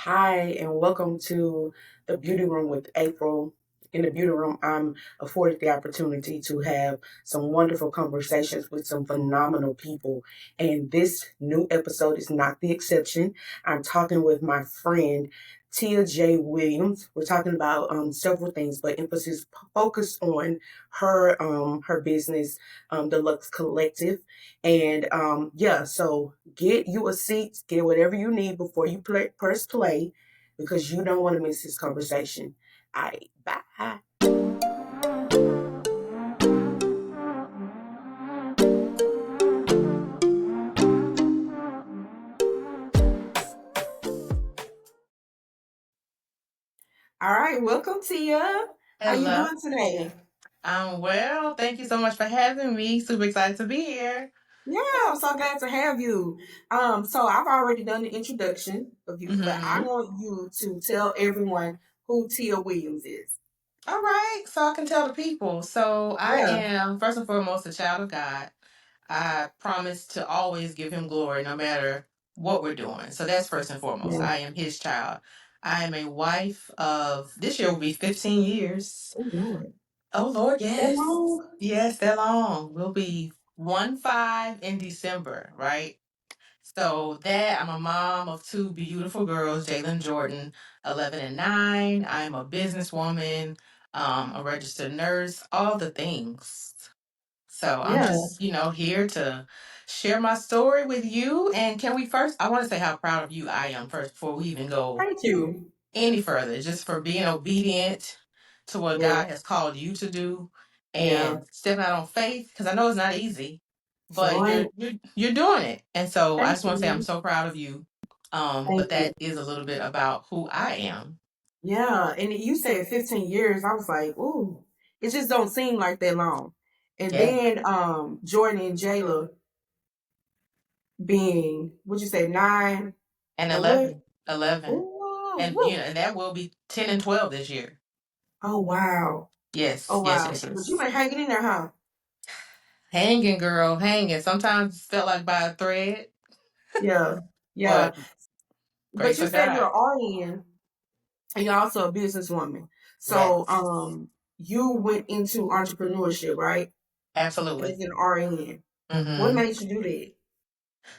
Hi, and welcome to the Beauty Room with April. In the Beauty Room, I'm afforded the opportunity to have some wonderful conversations with some phenomenal people. And this new episode is not the exception. I'm talking with my friend Tia J. Williams. We're talking about several things, but emphasis focused on her business, the Luxe Collective. And yeah, so get you a seat, get whatever you need before you press play because you don't want to miss this conversation. All right, bye. All right, welcome, Tia. How you Hello. doing today? I'm well. Thank you so much for having me. Super excited to be here. Yeah, I'm so glad to have you. So I've already done the introduction of you, but I hmm want you to tell everyone who Tia Williams is. All right. So I can tell the people. So I Yeah, am, first and foremost, a child of God. I promise to always give him glory no matter what we're doing. So that's first and foremost. yeah. I am his child. I am a wife of, this year will be 15 years. Oh Lord, Oh, Lord, that yes. long? Yes, that long. We'll be 1-5 in December, right? So that I'm a mom of two beautiful girls, Jalen Jordan, 11 and 9. I'm a businesswoman, a registered nurse, all the things. So I'm Yeah. just, here to share my story with you. And can we first, I want to say how proud of you I am first before we even go Thank you. any further, just for being obedient to what Yeah, God has called you to do yeah. and stepping out on faith, because I know it's not easy, but Joy. you're doing it. And so I Thank just want to say I'm you. so proud of you. Thank But you. that is a little bit about who I am. Yeah, and you said 15 years. I was like, ooh, it just don't seem like that long. And Yeah. then Jordan and Jayla being, would you say 9 And and what? 11. Ooh, And woo. and that will be 10 and 12 this year. Oh wow. Yes, Oh yes, wow. yes, But you yes. been hanging in there, huh? Hanging, girl, hanging. Sometimes felt like by a thread, Yeah. Yeah. but But grace you of said you're God. an RN and you're also a businesswoman. So Yes, you went into entrepreneurship, right? absolutely. As an RN. What hmm made you do that?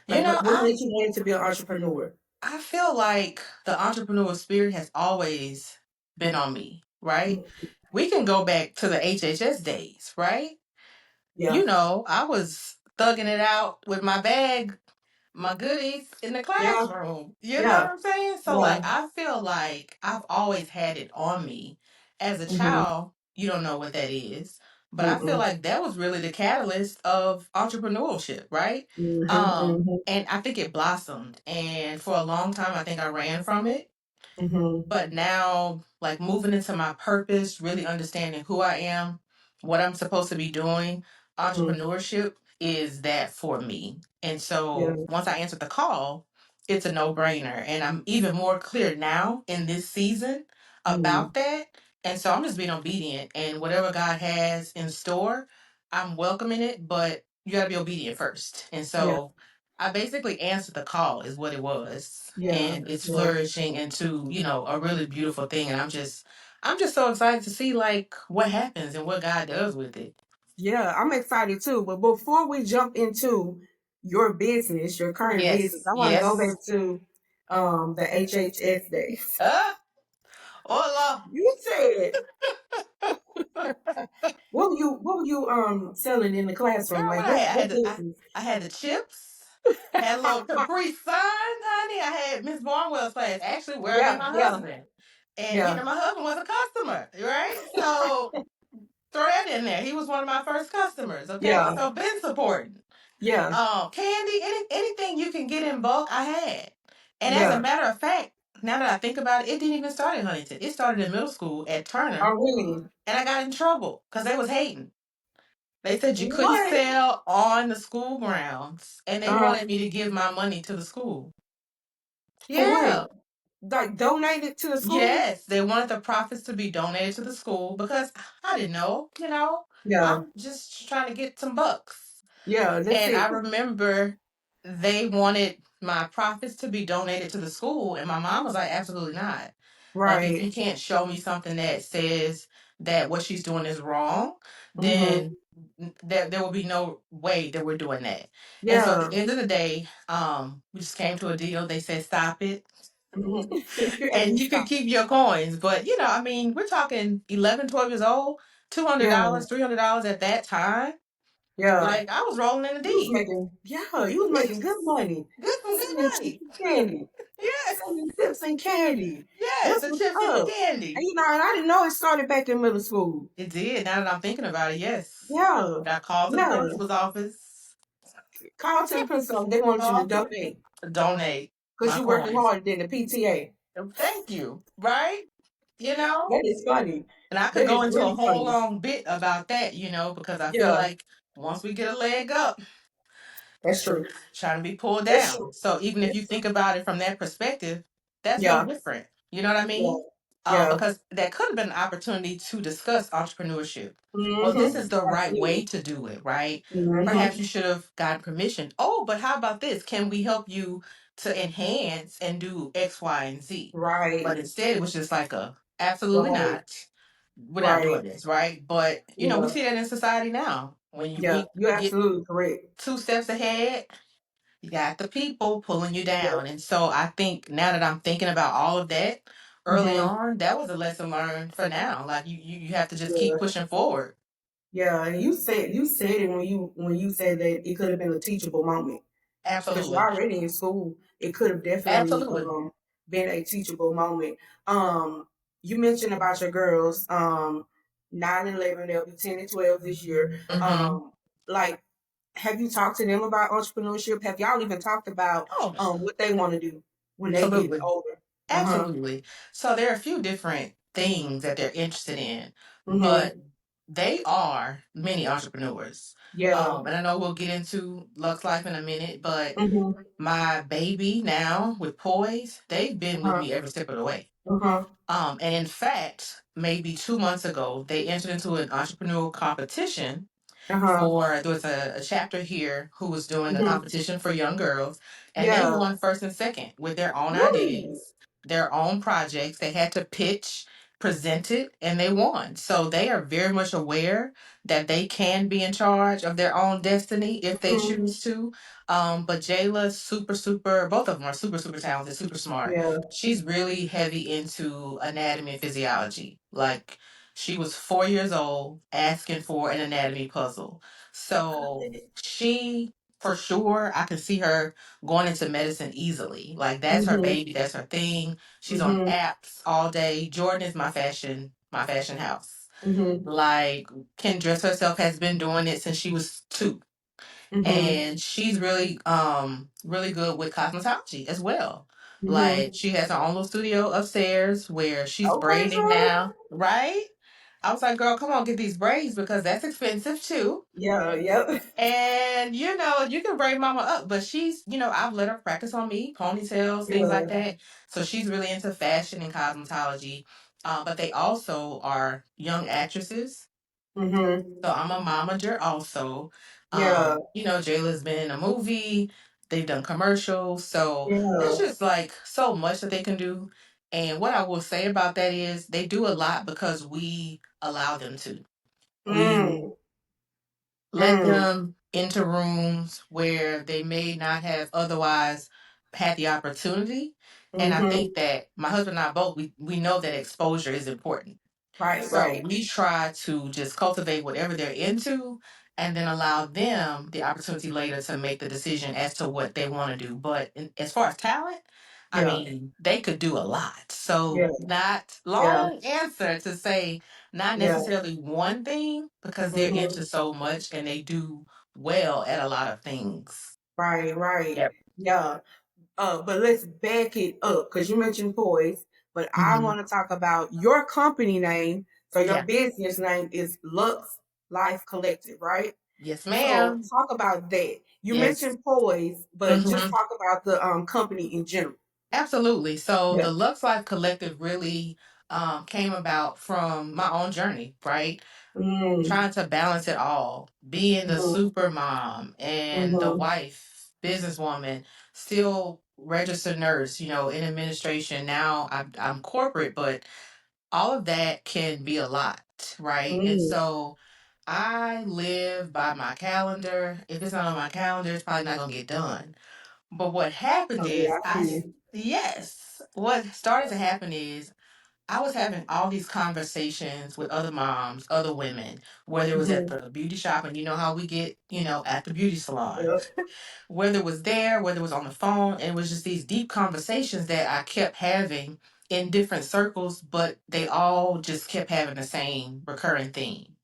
You Like know, what made you want to be an entrepreneur? I feel like the entrepreneurial spirit has always been on me, right? Mm, We can go back to the HHS days, right? yeah, I was thugging it out with my bag, my goodies in the yeah, classroom. You know what yeah, I'm saying? So, yeah. like, I feel like I've always had it on me. As a Mhm, child, you don't know what that is. But I feel mm-mm, like that was really the catalyst of entrepreneurship, right? mhm, mhm, And I think it blossomed. And for a long time, I think I ran from it. mhm, But now, like moving into my purpose, really understanding who I am, what I'm supposed to be doing, mhm. entrepreneurship is that for me. And Yeah, so once I answered the call, it's a no brainer. And I'm even more clear now in this season mm, about that. And so I'm just being obedient, and whatever God has in store, I'm welcoming it, but you got to be obedient first. And yeah, so I basically answered the call is what it was. yeah, And it's yeah, flourishing into, a really beautiful thing. And I'm just so excited to see like what happens and what God does with it. yeah. I'm excited too. But before we jump into your business, your current business, Yes, I want to go yes. back to the HHS days. Uh, hola. You said what were you selling in the classroom? Girl, what Like I had? what business? I had the chips, had a little Capri Sun, honey. I had Miss Barnwell's class, actually where I met Yeah, my yeah, husband. And yeah, my husband was a customer, right? So throw that in there. He was one of my first customers, okay? yeah, So been supporting. yeah, Candy, anything you can get in bulk, I had. And as a yeah. matter of fact, now that I think about it, it didn't even start in Huntington. It started in middle school at Oh, Turner, really? and I got in trouble because they was hating. They said you couldn't What? sell on the school grounds, and they Uh, wanted me to give my money to the school. for what? Yeah. Like donated to the school? Yes, they wanted the profits to be donated to the school because I didn't know, Yeah, I'm just trying to get some bucks. yeah. That's And I it. remember they wanted my profits to be donated to the school, and my mom was like, absolutely not. Like, if Right. you can't show me something that says that what she's doing is wrong, Mm-hmm. then there will be no way that we're doing that. And so at Yeah. the end of the day, we just came to a deal. They said, stop it. Mm-hmm. And And you you can stop. keep your coins. But, I mean, we're talking 11, 12 years old, Yeah. $200, $300 at that time. Yeah. Like, I was rolling in the You was deep. making, yeah, you was making good money. Good, some good Selling chips money. and candy. Yes. Selling chips and candy. Yes, That's the what's chips and the up. And candy. and I didn't know it started back in middle school. It did. Now that I'm thinking about it, yes. Yeah. Got called to the Yeah. principal's office. Call to the principal. They want you to Called to donate donate because my you're working coins. harder than the PTA. Thank you. Right? You know? That is funny. And I could That go is into a really whole funny. long bit about that, because I feel Yeah, like once we get a leg up, that's true. trying to be pulled That's down. true. So even if you That's true. think about it from that perspective, that's no Yeah, different. You know what I yeah, mean? yeah. Because that could have been an opportunity to discuss entrepreneurship. Well, this Mm-hmm. is the right Absolutely. way to do it, right? Perhaps Mm-hmm. you should have gotten permission. Oh, but how about this? Can we help you to enhance and do X, Y, and Z? But Right, instead, it was just like a absolutely right, not. We're not right. doing this, right? But we Yeah, see that in society now. When you yeah. we You're get absolutely correct. 2 steps ahead, you got the people pulling you Yeah. down. And so I think now that I'm thinking about all of that early Mm-hmm. on, that was a lesson learned for now. Like you have to just keep Yeah. pushing forward. Yeah. And you said it when you said that it could have been a teachable moment. Because you're Absolutely. already in school, it could have definitely Absolutely. been a teachable moment. You mentioned about your girls, 9 and 11, they'll be 10 and 12 this year. Mm-hmm. Like, have you talked to them about entrepreneurship? Have y'all even talked about Oh, what they want to do when they get absolutely. older? Uh huh. Absolutely. So there are a few different things that they're interested in, but Mm-hmm. they are many entrepreneurs. Yeah. And I know we'll get into Lux Life in a minute, but Mm-hmm. my baby now with Poise, they've been with Uh me every step of the way. huh. And in fact, maybe 2 months ago, they entered into an entrepreneurial competition Uh huh. there was a chapter here who was doing a Mm-hmm. competition for young girls, and they Yeah. won first and second with their own Really? ideas, their own projects. They had to pitch, present it, and they won. So they are very much aware that they can be in charge of their own destiny if they Mm-hmm. choose to. But Jayla's super, super, both of them are super, super talented, super smart. Yeah. She's really heavy into anatomy and physiology. Like, she was 4 years old asking for an anatomy puzzle. So she, for sure, I can see her going into medicine easily. Like, that's her Mm-hmm. baby, that's her thing. She's on Mm-hmm. apps all day. Jordan is my fashion house. Mm-hmm. Like, can dress herself, has been doing it since she was 2. Mm-hmm. And she's really good with cosmetology as well. Like, Mm-hmm. she has her own little studio upstairs where she's Okay, braiding Jordan. now, right? I was like, girl, come on, get these braids because that's expensive too. Yeah, yep. And you can braid mama up, but I've let her practice on me, ponytails, things like Yeah. that. So she's really into fashion and cosmetology. But they also are young actresses. Mm-hmm. So I'm a momager also. Yeah. Jayla's been in a movie, they've done commercials. So there's Yeah. just like so much that they can do. And what I will say about that is they do a lot because we allow them to. We Mm. let Mm. them into rooms where they may not have otherwise had the opportunity. And I Mm-hmm. think that my husband and I both, we know that exposure is important. Right, So right. we try to just cultivate whatever they're into and then allow them the opportunity later to make the decision as to what they want to do. But as far as talent, I Yeah. mean, they could do a lot. So Yeah. not Yeah. long answer to say not Yeah. necessarily one thing because they're Mm-hmm. into so much and they do well at a lot of things. Right, right. Yep. Yeah. But let's back it up because you mentioned poise, but I Hmm. want to talk about your company name. So your Yeah. business name is Luxe Life Collective, right? Yes, So ma'am. talk about that. You Yes. mentioned poise, but just Hmm. talk about the company in general. Absolutely. So Yeah. the Lux Life Collective really came about from my own journey, right? Mm, Trying to balance it all, being the mm-hmm, super mom and the mm-hmm, wife, businesswoman, still registered nurse, in administration. Now I'm corporate, but all of that can be a lot, right? And Mm. so I live by my calendar. If it's not on my calendar, it's probably not gonna get done. But what happened Oh yeah, is I see you. yes, what started to happen is I was having all these conversations with other moms, other women, whether it was at Hmm. the beauty shop, and you know how we get, at the beauty salon, Yep. whether it was there, whether it was on the phone, and it was just these deep conversations that I kept having in different circles, but they all just kept having the same recurring theme.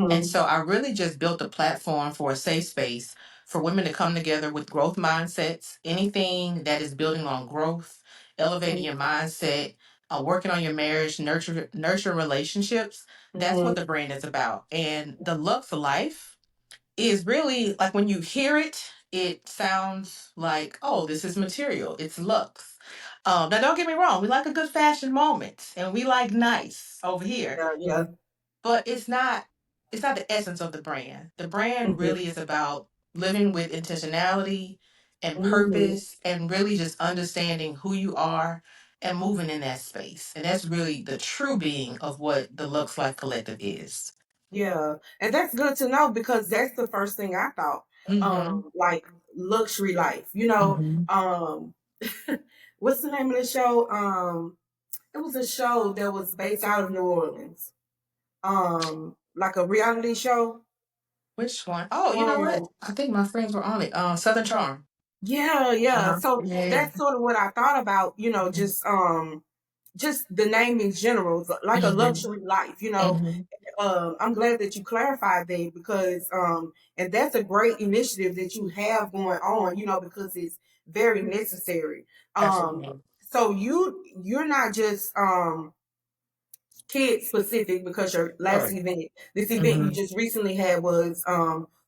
And Hmm. so I really just built a platform for a safe space for women to come together with growth mindsets, anything that is building on growth, elevating your mindset, working on your marriage, nurture relationships. That's what Hmm. the brand is about. And the Luxe Life is really like when you hear it, it sounds like, oh, this is material. It's luxe. Now, don't get me wrong. We like a good fashion moment, and we like nice over here, Yeah, yeah. but it's not the essence of the brand. The brand Hmm. really is about living with intentionality and Hmm. purpose and really just understanding who you are and moving in that space. And that's really the true being of what the Lux Life Collective is. Yeah, and that's good to know because that's the first thing I thought. Mm-hmm. Like luxury life, Mm-hmm. what's the name of the show? It was a show that was based out of New Orleans. Like a reality show. Which one? Oh, you know what? Um, I think my friends were on it. Southern Charm. yeah, yeah. Uh-huh. So Yeah. that's sort of what I thought about, just the name in general, like a Mm-hmm. luxury life. Mm-hmm. I'm glad that you clarified that because and that's a great initiative that you have going on, because it's very necessary. Um Absolutely. so you're not just kid specific because your last Correct. event, this event you Mm-hmm. just recently had was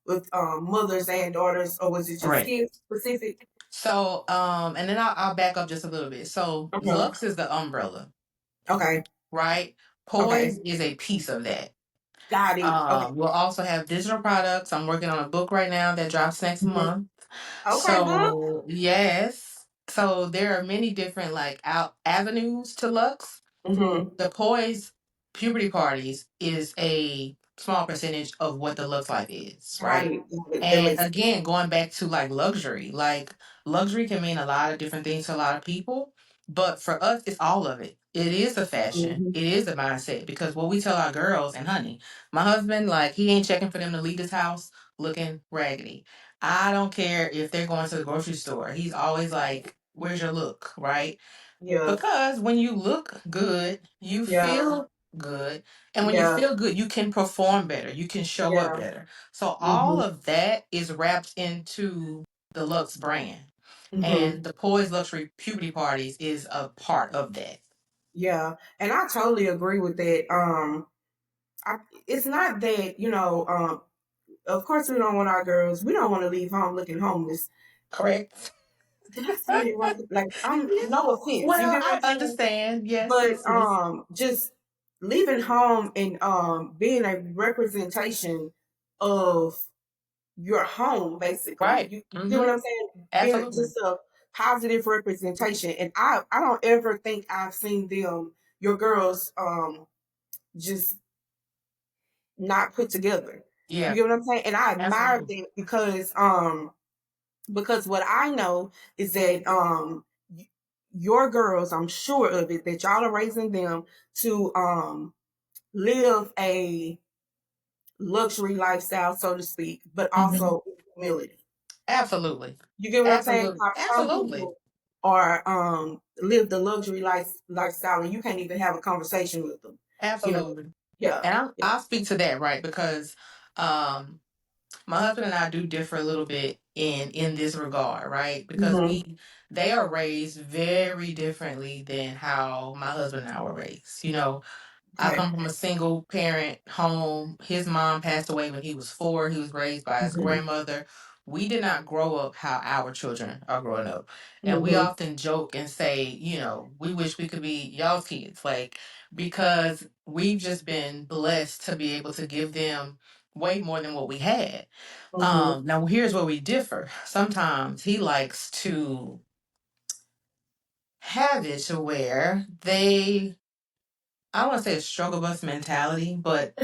with mothers and daughters, or was it just Correct. kids specific? So, and then I'll back up just a little bit. So, Uh-huh. Lux is the umbrella, Okay. right? Okay. Poise is a piece of that. Got it. Okay. We'll also have digital products. I'm working on a book right now that drops next Mhm. month. Okay, good. So, yes. So, there are many different like out avenues to Lux. Hmm. The Poise puberty parties is a small percentage of what the Lux Life is, Got right? it. Got it. That And makes again, going back to like luxury can mean a lot of different things to a lot of people, but for us, it's all of it. It is the fashion, sense. it is the mindset. Because what we tell our girls, and honey, my husband, like, he ain't checking for them to leave his house looking raggedy. I don't care if they're going to the grocery store. He's always like, "Where's your look?" Right? Yeah. Because when you look good, you Yeah. feel good. And when you Yeah. feel good, you can perform better. You can show up Yeah. better. So all Hmm. of that is wrapped into the Lux brand. Hmm. And the Poise Luxury Puberty Parties is a part of that. Yeah. And I totally agree with that. I, it's not that, of course we don't want our girls, we don't want to leave home looking homeless. Correct. Did I say it right? Like, Yeah. no offense. You Well, get what I I'm saying? understand. Yes, But yes, yes. just leaving home and being a representation of your home, basically. Right. You get what Mm-hmm. I'm saying? Being Absolutely. just a positive representation. And I don't ever think I've seen your girls, just not put together. You Yeah, get what I'm saying? And I admire absolutely. that because what I know is that your girls, I'm sure of it, that y'all are raising them to live a luxury lifestyle, so to speak, but Mm-hmm. also humility. Absolutely. You get what I'm saying? Absolutely. How some Absolutely. people are live the luxury lifestyle and you can't even have a conversation with them. You know? Absolutely. Yeah. And Yeah. I'll speak to that, right? Because um, my husband and I do differ a little bit in this regard, right? Because Hmm. they are raised very differently than how my husband and I were raised. I Okay. come from a single parent home. His mom passed away when he was 4. He was raised by his Hmm. grandmother. We did not grow up how our children are growing up. And we Hmm. often joke and say, we wish we could be y'all's kids. Like, because we've just been blessed to be able to give them way more than what we had. Mm-hmm. Now here's where we differ. Sometimes he likes to have it to where I don't want to say a struggle bus mentality, but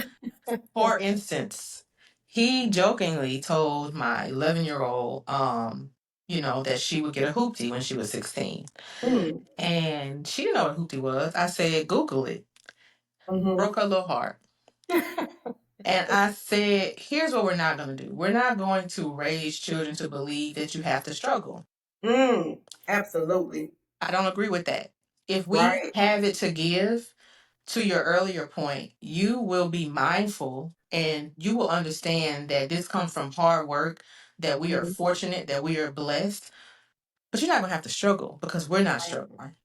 for instance, he jokingly told my 11-year-old, that she would get a hoopty when she was 16. Mm. And she didn't know what a hoopty was. I said, Google it. Mm-hmm. Broke her little heart. And I said, here's what we're not going to do. We're not going to raise children to believe that you have to struggle. Mm. Absolutely. I don't agree with that. If we Right. have it to give, to your earlier point, you will be mindful and you will understand that this comes from hard work, that we are Mm-hmm. fortunate, that we are blessed, but you're not going to have to struggle because we're not Right. struggling.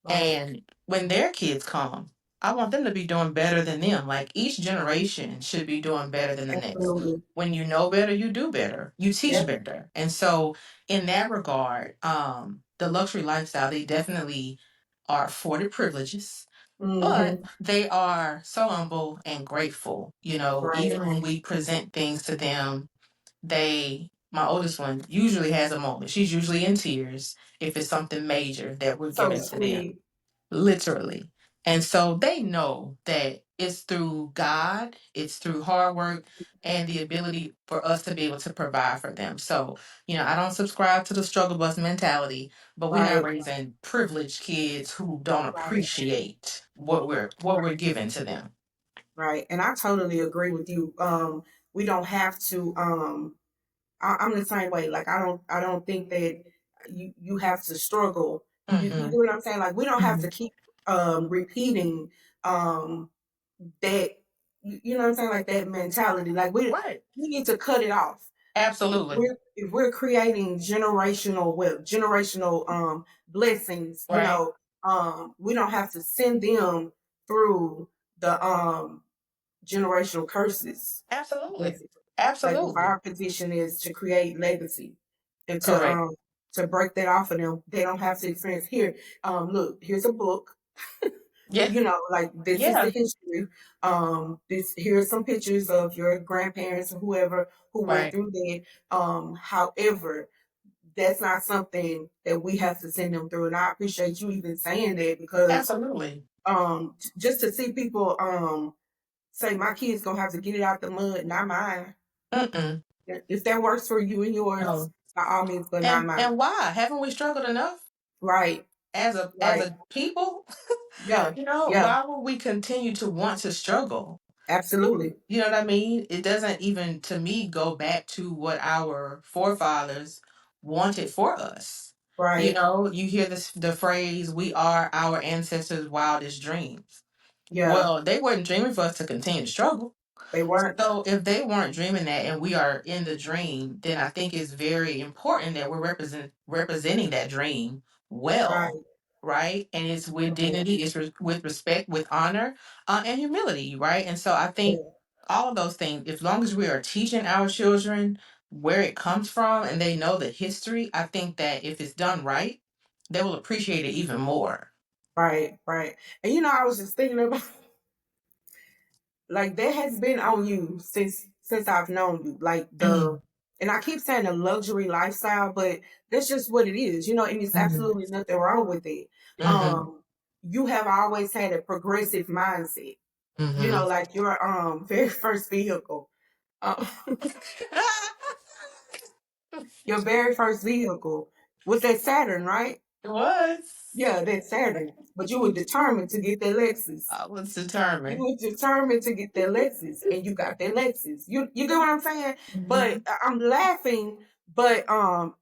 Right. And when their kids come, I want them to be doing better than them. Like each generation should be doing better than the next. Absolutely. When you know better, you do better. You teach Yep. better. And so in that regard, the luxury lifestyle, they definitely are afforded privileges, but Mm-hmm. they are so humble and grateful. Right. Even when we present things to them, my oldest one usually has a moment. She's usually in tears if it's something major that we're So giving to them, sweet. literally. And so they know that it's through God, it's through hard work and the ability for us to be able to provide for them. So, I don't subscribe to the struggle bus mentality, but we're not Right. raising privileged kids who don't Right. appreciate what we're giving to them. Right. And I totally agree with you. We don't have to I'm the same way. Like I don't think that you have to struggle. You Mm-hmm. get what I'm saying? Like we don't have Hmm. to keep repeating that you know what I'm saying, like that mentality. Like Right. we need to cut it off. Absolutely. If we're creating generational wealth, generational blessings, Right. we don't have to send them through the generational curses. Absolutely. Blessings. Like if Absolutely. our position is to create legacy and Correct. to break that off of them, they don't have to experience here. Look, here's a book. Yeah. Like this is the Yeah. history. This here are some pictures of your grandparents or whoever who went Right. through that. However, that's not something that we have to send them through. And I appreciate you even saying that because Absolutely. just to see people say my kids gonna have to get it out the mud, not mine. Mm-mm. If that works for you and yours, No. by all means, but not And mine. why? Haven't we struggled enough Right, as a right. people? Yeah, yeah, Why would we continue to want to struggle? absolutely. You know what I mean? It doesn't even, to me, go back to what our forefathers wanted for us. Right. You hear the phrase, we are our ancestors' wildest dreams. Yeah, Well, they weren't dreaming for us to continue to struggle. they weren't. So if they weren't dreaming that and we are in the dream, then I think it's very important that we're representing that dream Right, well, right? And it's with right. dignity, it's with respect, with honor, and humility, right? And so I think Yeah, all of those things, as long as we are teaching our children where it comes from and they know the history, I think that if it's done right, they will appreciate it even more. right, right. And I was just thinking about like that has been on you since I've known you. Like Mm-hmm. and I keep saying a luxury lifestyle, but that's just what it is, and it's absolutely nothing wrong with it. Mm-hmm. Um, you have always had a progressive mindset. Mm-hmm. Like your very first vehicle. Uh, your very first vehicle was that Saturn, right? It was. Yeah, that Saturn. But you were determined to get that Lexus. I was You determined. were determined to get that Lexus, and you got that Lexus. You get what I'm saying? But Mhm. I'm laughing, but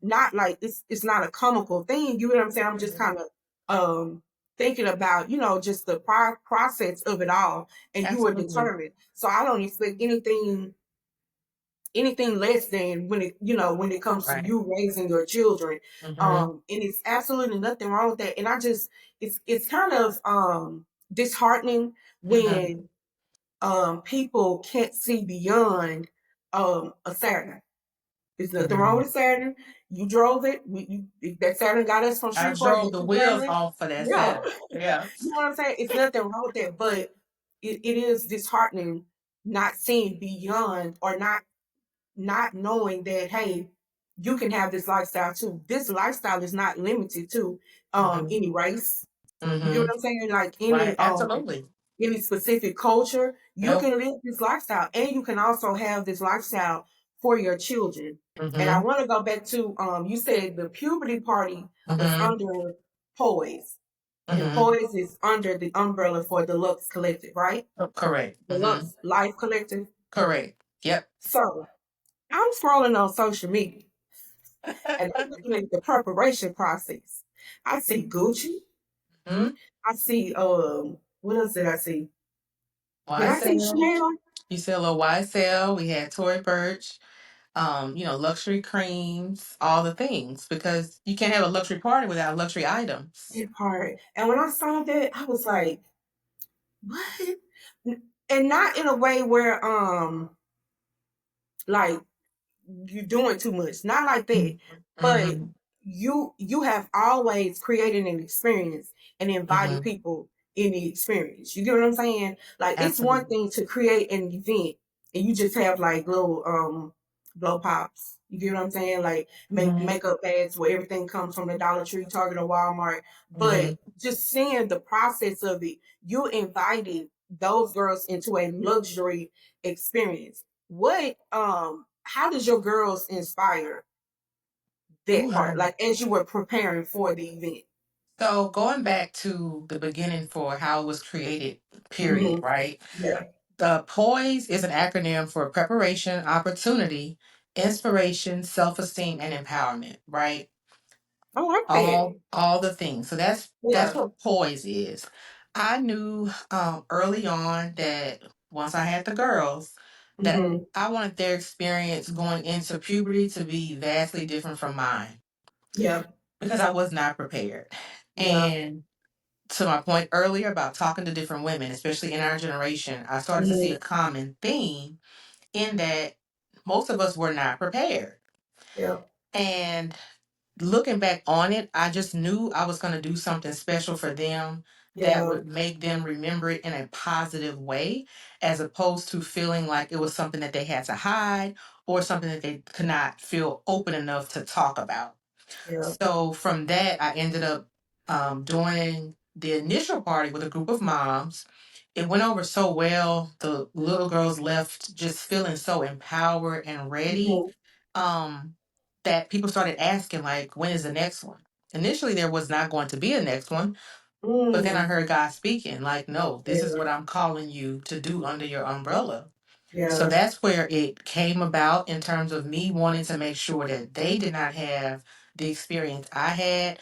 not like it's not a comical thing. You know what I'm saying? I'm just Mhm. kind of thinking about just the process of it all, and you were Absolutely. determined. So I don't expect anything less than when it comes to Right. you raising your children. Mhm. And it's absolutely nothing wrong with that. And I just it's kind of disheartening Mhm. when people can't see beyond a Saturn. There's nothing wrong Mhm. with Saturn. You drove it. That Saturn got us from I Shreveport to drove the wheels Montgomery. off for that Yeah, Saturday. Yeah. you know what I'm saying? It's nothing wrong with that, but it is disheartening not seeing beyond, or not knowing that, hey, you can have this lifestyle too. This lifestyle is not limited to Mm-hmm. any race. You get Mm-hmm. what I'm saying? Like Right. Absolutely. any specific culture, you Yep. can live this lifestyle, and you can also have this lifestyle for your children. And I Mm-hmm. want to go back to you said the puberty party was Mm-hmm. under Poise, and Mm-hmm. Poise is under the umbrella for the Luxe Collective, right? Correct. The Mm-hmm. Luxe Life Collective. Correct. Yep. So I'm scrolling on social media and I'm looking at the preparation process. I see Gucci. Mm-hmm. I see what else did I see? Did I see YSL. Chanel? You said a little YSL. We had Tory Burch. Luxury creams, all the things, because you can't have a luxury party without luxury items. That part. And when I saw that, I was like, what? And not in a way where like you're doing too much. Not like that. But Mm-hmm. you have always created an experience and invited Mm-hmm. people in the experience. You get what I'm saying? Like it's one Absolutely. thing to create an event and you just have like little blow pops. You get what I'm saying? Like make Mm-hmm. makeup bags where everything comes from the Dollar Tree, Target, or Walmart. But Mm-hmm. just seeing the process of it, you invited those girls into a luxury experience. What how does your girls inspire that Ooh, part? Like as you were preparing for the event. so going back to the beginning for how it was created, period, Mm-hmm. right? Yeah. The POISE is an acronym for preparation, opportunity, inspiration, self-esteem, and empowerment, right? I like that. All the things. So that's Yeah. what poise is. I knew early on that once I had the girls, that Mm-hmm. I wanted their experience going into puberty to be vastly different from mine Yeah. because I was not prepared. Yeah. And to my point earlier about talking to different women, especially in our generation, I started to see Mm-hmm. a common theme in that most of us were not prepared. Yeah. And looking back on it, I just knew I was going to do something special for them that Yeah. would make them remember it in a positive way, as opposed to feeling like it was something that they had to hide or something that they could not feel open enough to talk about. Yeah. So from that, I ended up doing the initial party with a group of moms. It went over so well. The little girls left just feeling so empowered and ready, Mm-hmm. um, that people started asking, like, when is the next one? Initially, there was not going to be a next one, but then I Mm. heard God speaking, like, no, this is Yeah. what I'm calling you to do under your umbrella. So Yeah. that's where it came about in terms of me wanting to make sure that they did not have the experience I had,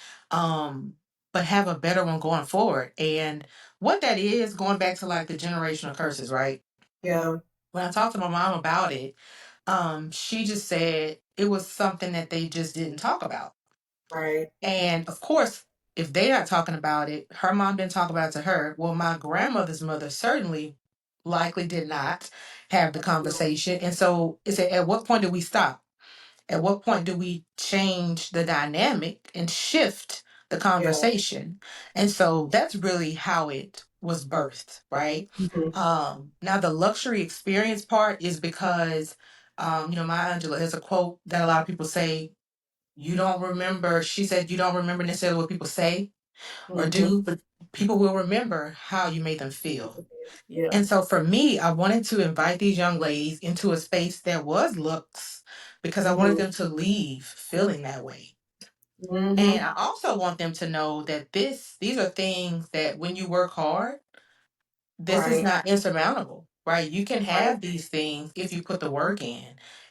but have a better one going forward. And what that is, going back to like the generational curses, right? Yeah. When I talked to my mom about it, she just said it was something that they just didn't talk about. Right. And of course, if they're not talking about it, her mom didn't talk about it to her. Well, my grandmother's mother certainly likely did not have the conversation. And so it's at what point do we stop? At what point do we change the dynamic and shift the Yeah. conversation? And so that's really how it was birthed, right? Mm-hmm. Now the luxury experience part is because Maya Angelou has a quote that a lot of people say, you don't remember, she said, you don't remember necessarily what people say or Mm-hmm. do, but people will remember how you made them feel. Yeah. And so for me, I wanted to invite these young ladies into a space that was looks because I wanted Mm-hmm. them to leave feeling that way. And Mm-hmm. I also want them to know that these are things that when you work hard, this is Right. not insurmountable, right? You can Right. have these things if you put the work in.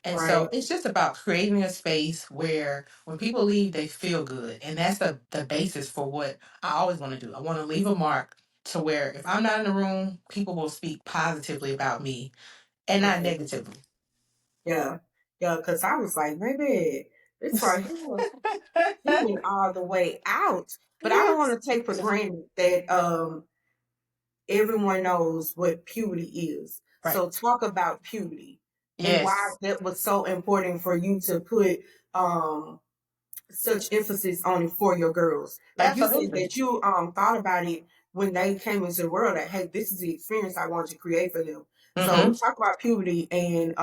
And so Right. it's just about creating a space where when people leave, they feel good. And that's the basis for what I always want to do. I want to leave a mark to where if I'm not in the room, people will speak positively about me and not Right. negatively. Yeah. Yeah. Because I was like, maybe this right here, he went all the way out. But I don't want to take for granted that everyone knows what puberty is. Right. So talk about puberty and why Yes, that was so important for you to put such emphasis on it for your girls. Like you said absolutely. that you thought about it when they came into the world that hey, this is the experience I want to create for them. So Mm-hmm. talk about puberty and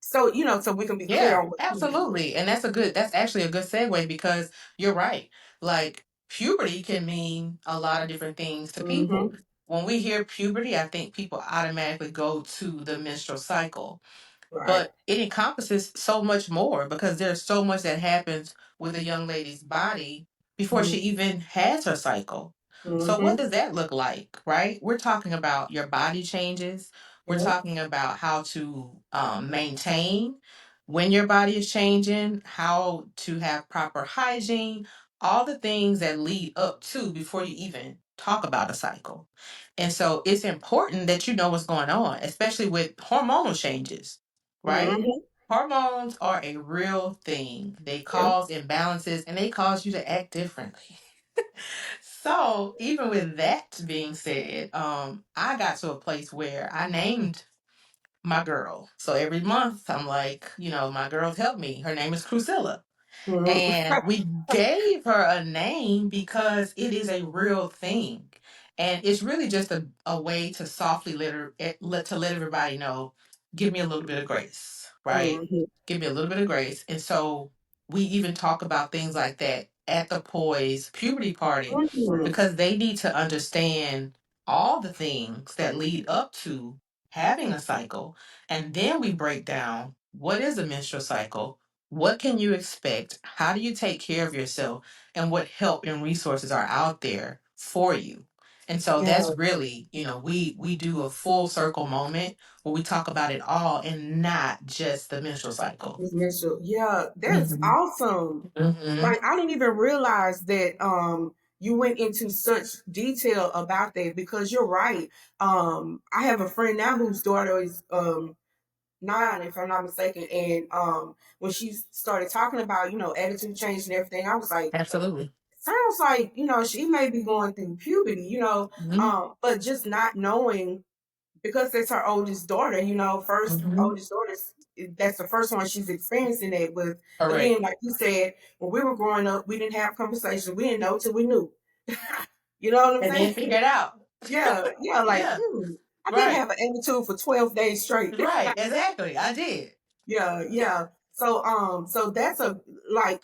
so so we can be clear Yeah, on what puberty is. absolutely. And that's actually a good segue because you're right. Like puberty can mean a lot of different things to people. Mm-hmm. When we hear puberty, I think people automatically go to the menstrual cycle. Right. But it encompasses so much more because there's so much that happens with a young lady's body before she even has her cycle. So what Mm-hmm. does that look like, right? We're talking about your body changes. We're Yep. talking about how to maintain when your body is changing, how to have proper hygiene, all the things that lead up to before you even talk about a cycle. And so it's important that you know what's going on, especially with hormonal changes, right? Mm-hmm. Hormones are a real thing. They Yep. cause imbalances and they cause you to act differently. So, even with that being said, I got to a place where I named my girl. So every month I'm like, my girl's help me. Her name is Crusilla. Mm-hmm. And we gave her a name because it is a real thing. And it's really just a way to softly let everybody know, give me a little bit of grace, right? Mm-hmm. Give me a little bit of grace. And so we even talk about things like that at the boys' puberty party Mm-hmm. because they need to understand all the things that lead up to having a cycle. And then we break down what is a menstrual cycle, what can you expect? How do you take care of yourself? And what help and resources are out there for you? And so Yeah. that's really, we do a full circle moment where we talk about it all and not just the menstrual cycle. Miss Mitchell. Yeah, that's Hmm. awesome. Hmm. Like I didn't even realize that you went into such detail about that because you're right. I have a friend now whose daughter is 9, if I'm not mistaken, and when she started talking about attitude change and everything, I was like, Absolutely. sounds like she may be going through puberty, Hmm. but just not knowing because it's her oldest daughter, first Hmm. oldest daughter, that's the first one she's experiencing that with. Correct. Again, like you said, when we were growing up, we didn't have conversations. We didn't know till we knew. You know what I'm And then saying? figure it out. Yeah, yeah, like, Yeah. I did Right. have an attitude for 12 days straight. Right. Exactly. I did. Yeah, yeah. So that's like,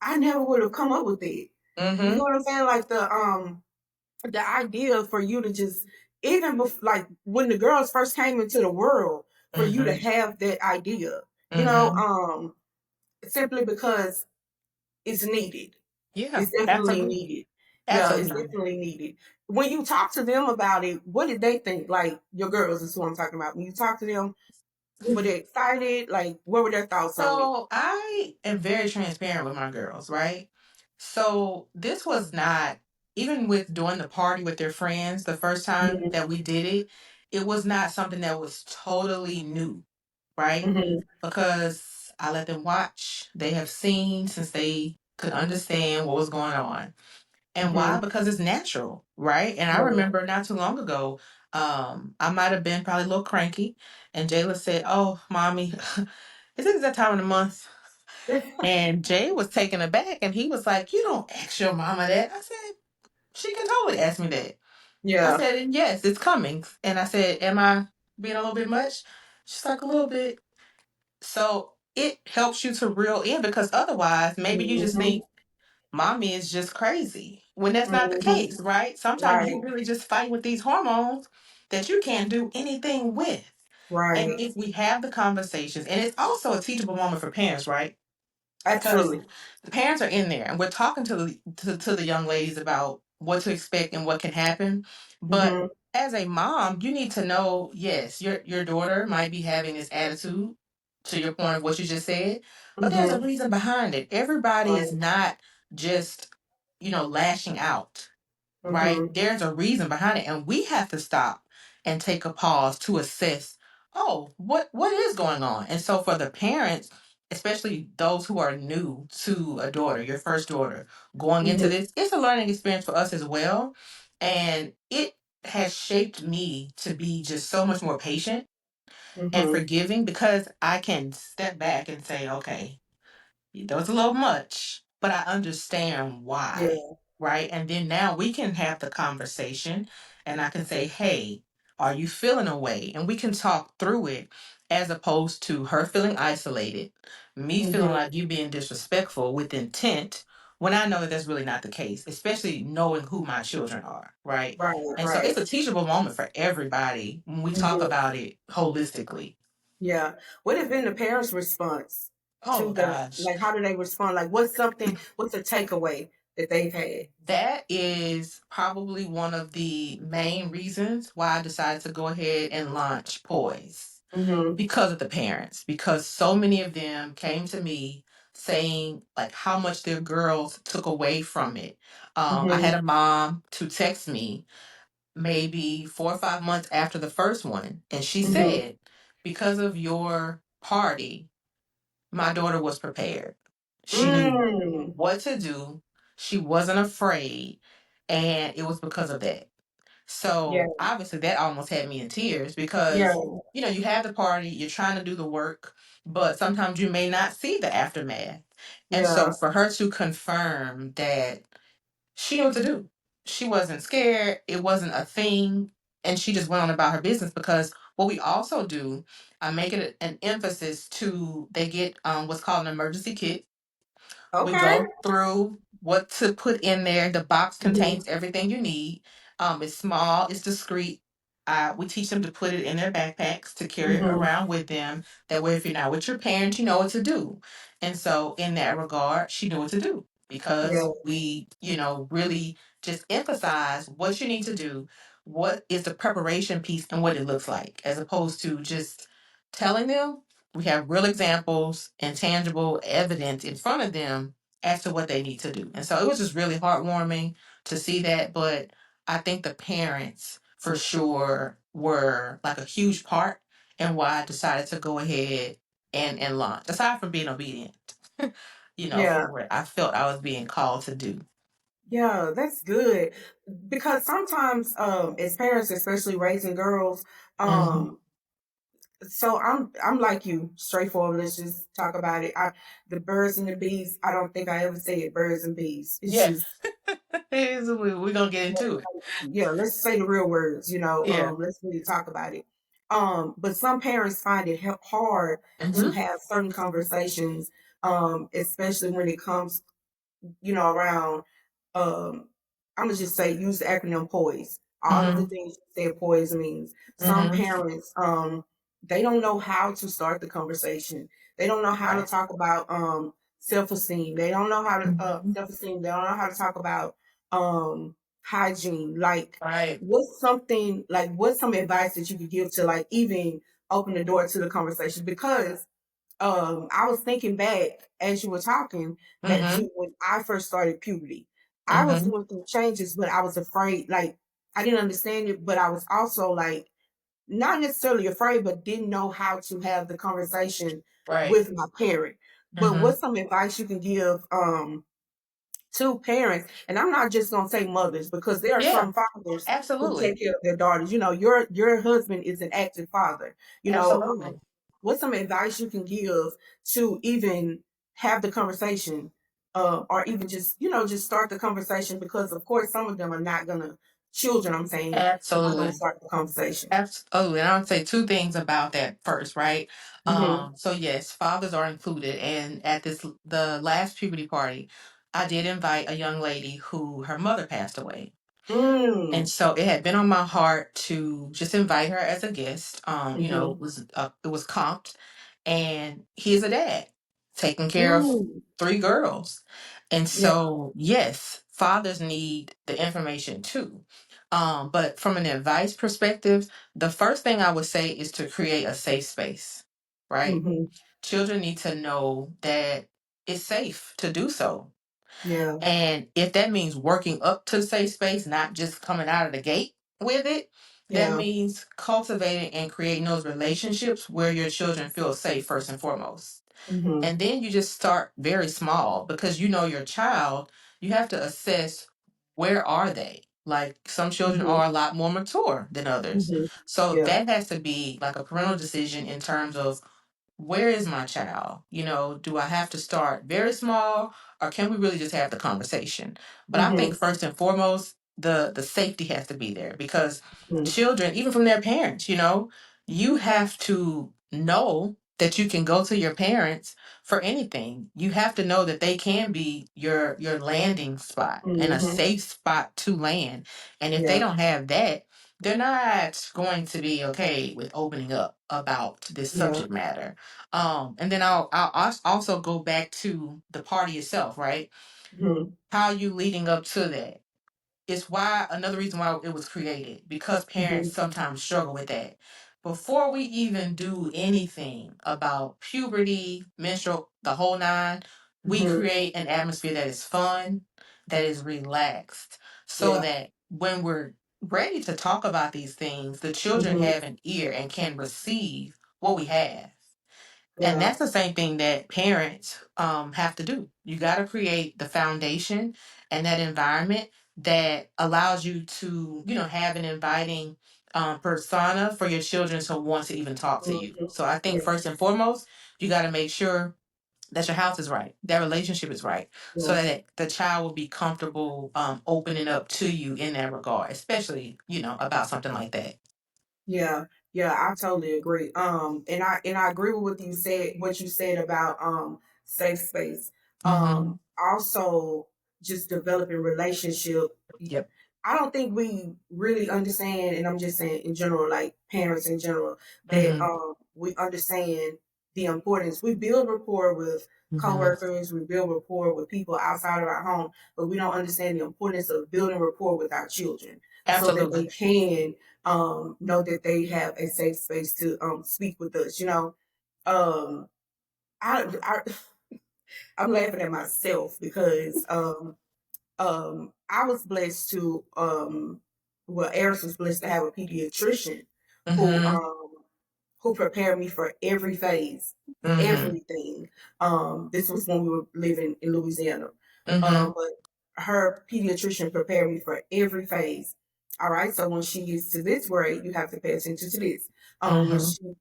I never would have come up with it. You know Hmm. what I'm saying? Like the idea for you to just even like when the girls first came into the world for you to Hmm. have that idea Hmm. simply because it's needed. Yeah. It's definitely Absolutely. needed. Yeah, it's Absolutely. definitely needed. When you talk to them about it, what did they think? Like your girls is who I'm talking about. When you talk to them, were they excited? Like what were their thoughts on it? So I am very transparent with my girls, right? So this was not, even with doing the party with their friends the first time Mm-hmm. that we did it, it was not something that was totally new, right? Mm-hmm. Because I let them watch. They have seen since they could understand what was going on. And why? Mm-hmm. Because it's natural, right? And I remember not too long ago, I might have been probably a little cranky, and Jayla said, "Oh, mommy, is it that time of the month?" And Jay was taken aback, and he was like, "You don't ask your mama that." I said, "She can totally ask me that." I Yeah. said, "And yes, it's coming." And I said, "Am I being a little bit much?" She's like, "A little bit." So it helps you to reel in because otherwise, maybe you just Mm-hmm. think mommy is just crazy when that's not the Mm-hmm. case, right? Sometimes Right. you really just fight with these hormones that you can't do anything with. And Right. if we have the conversations, and it's also a teachable moment for parents, right? Because Absolutely. the parents are in there and we're talking to the young ladies about what to expect and what can happen. But Mm-hmm. as a mom, you need to know, yes, your daughter might be having this attitude to your point of what you just said, but there's a Mm-hmm. reason behind it. Everybody is Right. not just, lashing out, right? Mm-hmm. There's a reason behind it. And we have to stop and take a pause to assess, oh, what is going on? And so for the parents, especially those who are new to a daughter, your first daughter, going into Mm-hmm. this, it's a learning experience for us as well. And it has shaped me to be just so much more patient and Mm-hmm. forgiving because I can step back and say, okay, that was a little much, but I understand why, Yeah. right? And then now we can have the conversation and I can say, hey, Are you feeling a way? And we can talk through it, as opposed to her feeling isolated, me feeling Mhm. like you being disrespectful with intent, when I know that that's really not the case, especially knowing who my children are, right? Right, And so it's right. a teachable moment for everybody when we talk Mhm. about it holistically. Yeah. What has been the parents' response Oh to that? gosh. Like, how do they respond? Like, what's a takeaway that they've had? That is probably one of the main reasons why I decided to go ahead and launch Poise, Mhm. because of the parents, because so many of them came to me saying like how much their girls took away from it. I had Mhm. a mom to text me maybe 4 or 5 months after the first one, and she Mhm. said, because of your party, my daughter was prepared. She knew Mm. what to do. She wasn't afraid. And it was because of that. Yeah. So obviously that almost had me in tears, Yeah. because, you have the party, you're trying to do the work, but sometimes you may not see the aftermath. And so Yeah. for her to confirm that she knew what to do, she wasn't scared, it wasn't a thing, and she just went on about her business. Because what we also do, I make it an emphasis to, they get what's called an emergency kit. We Okay. go through what to put in there. The box Mhm. contains everything you need. It's small, it's discreet. We teach them to put it in their backpacks to carry it Mhm. around with them. That way, if you're not with your parents, you know what to do. And so, in that regard, she knew what to do, Yeah. because we, really just emphasize what you need to do, what is the preparation piece, and what it looks like, as opposed to just telling them. We have real examples and tangible evidence in front of them as to what they need to do. And so it was just really heartwarming to see that. But I think the parents for sure were like a huge part in why I decided to go ahead and launch, aside from being obedient, for Yeah. what I felt I was being called to do. Yeah, that's good. Because sometimes, as parents, especially raising girls, Hmm. um, so I'm like you, straightforward. Let's just talk about it. The birds and the bees. I don't think I ever said birds and bees. It's Yeah, just we're going to get yeah, into it. yeah. Let's say the real words. Yeah. Let's really talk about it. But some parents find it hard to Hmm. have certain conversations, especially when it comes around um I'm gonna just say use the acronym POISE. All of the Hmm. things you said POISE means. Some Hmm. parents they don't know how to start the conversation. They don't know how to Right. talk about self-esteem. They don't know how to Hmm. self-esteem. They don't know how to talk about hygiene. Like Right. what's some advice that you could give to like even open the door to the conversation? Because I was thinking back as you were talking back Hmm. to when I first started puberty. I was Hmm. going through changes, but I was afraid. Like I didn't understand it, but I was also like not necessarily afraid, but didn't know how to have the conversation Right. with my parent. But Hmm. what's some advice you can give to parents? And I'm not just gonna say mothers because there are Yeah, some fathers who absolutely. take care of their daughters. Your husband is an active father. Absolutely. What's some advice you can give to even have the conversation, or even just start the conversation? Because of course some of them are not gonna children. I'm saying are not gonna Absolutely. start the conversation. Absolutely. And I would say two things about that first, right? Hmm. So yes, fathers are included. And at the last puberty party, I did invite a young lady who her mother passed away. And Mm. so it had been on my heart to just invite her as a guest. Hmm. It was comped, and he is a dad taking care of Mm. 3 girls. And Yeah. so yes, fathers need the information too. But from an advice perspective, the first thing I would say is to create a safe space, right? Hmm. Children need to know that it's safe to do so. Yeah. And if that means working up to the safe space, not just coming out of the gate with it, that Yeah. means cultivating and creating those relationships where your children feel safe first and foremost. Hmm. And then you just start very small, because you know your child, you have to assess, where are they? Like, some children Hmm. are a lot more mature than others. Hmm. So Yeah. that has to be like a parental decision in terms of, where is my child? Do I have to start very small, or can we really just have the conversation? But I think Hmm. first and foremost, the safety has to be there, because Mhm. children, even from their parents, you have to know that you can go to your parents for anything. You have to know that they can be your landing spot and a Mhm. safe spot to land. And if they Yeah. don't have that, they're not going to be okay with opening up about this Yeah. subject matter. And then I'll also go back to the party itself, right? Mhm. How you leading up to that? It's why another reason why it was created, because parents Mhm. sometimes struggle with that. Before we even do anything about puberty, menstrual, the whole nine, we Mhm. create an atmosphere that is fun, that is relaxed, so Yeah. that when we're ready to talk about these things, the children Mhm. have an ear and can receive what we have. And Yeah. that's the same thing that parents have to do. You got to create the foundation and that environment that allows you to, have an inviting persona for your children to want to even talk to you. Mhm. So I think Yeah. first and foremost, you got to make sure that your house is right, that relationship is right, so Yeah. that the child will be comfortable opening up to you in that regard, especially, about something like that. Yeah, yeah, I totally agree. And I agree with what you said about safe space. Mm-hmm. Also just developing relationship. Yep. I don't think we really understand, and I'm just saying in general, like parents in general, that Mm-hmm. we understand the importance. We build rapport with Mm-hmm. coworkers, we build rapport with people outside of our home, but we don't understand the importance of building rapport with our children so that they Absolutely. can know that they have a safe space to speak with us. Um, I I'm laughing at myself because I was blessed to well, Eris was blessed to have a pediatrician who Mm-hmm. prepared me for every phase, Mm-hmm. everything. This was when we were living in Louisiana. Mm-hmm. But her pediatrician prepared me for every phase. All right, so when she gets to this grade, you have to pay attention to this. When Mm-hmm. she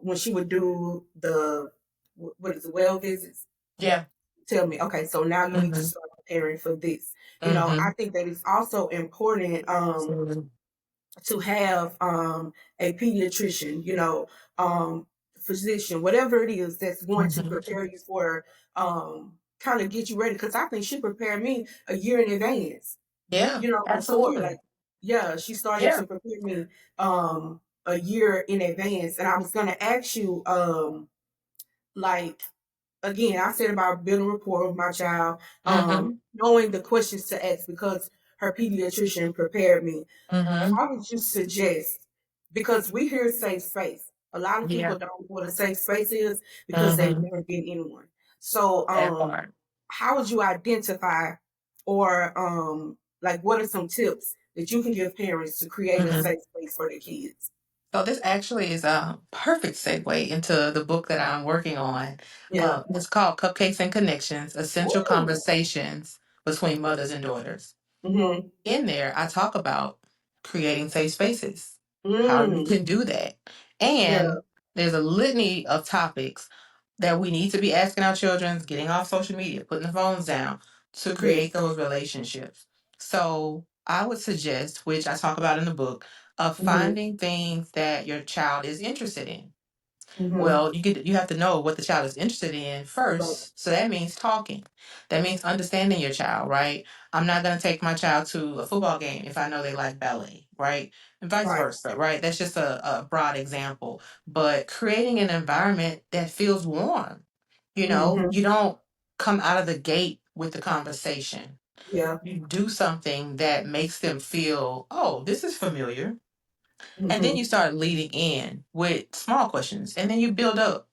when she would do the what is it, well visits, Yeah. tell me, okay, so now you need to Mm-hmm. start preparing for this. Mm-hmm. I think that it's also important Absolutely. to have a pediatrician, physician, whatever it is that's going to Mm-hmm. prepare you for kind of get you ready. Because I think she prepared me a year in advance, Yeah. before, Absolutely. like, yeah, she started Yeah. to prepare me a year in advance. And I was going to ask you, like, again, I said about building rapport with my child, Mm-hmm. knowing the questions to ask because her pediatrician prepared me. Mm-hmm. How would you suggest? Because we hear safe space. A lot of Yeah. people don't know what a safe space is because they've Mm-hmm. never been in one. So, That part. how would you identify, or like, what are some tips that you can give parents to create a Mm-hmm. safe space for their kids? So this actually is a perfect segue into the book that I'm working on. Yeah. It's called Cupcakes and Connections: Essential Ooh. Conversations Between Mothers and Daughters. Mm-hmm. In there, I talk about creating safe spaces, how you Mm. can do that. Yeah. And there's a litany of topics that we need to be asking our children, getting off social media, putting the phones down to Yes. create those relationships. So I would suggest, which I talk about in the book, of Mm-hmm. finding things that your child is interested in. Mm-hmm. Well, you have to know what the child is interested in Right. first. So that means talking. That means understanding your child, right? I'm not going to take my child to a football game if I know they like ballet, right? And vice Right. versa, right? That's just a broad example. But creating an environment that feels warm, Mm-hmm. you don't come out of the gate with the conversation. Yeah. You do something that makes them feel, oh, this is familiar. And then Mm-hmm. you start leading in with small questions, and then you build up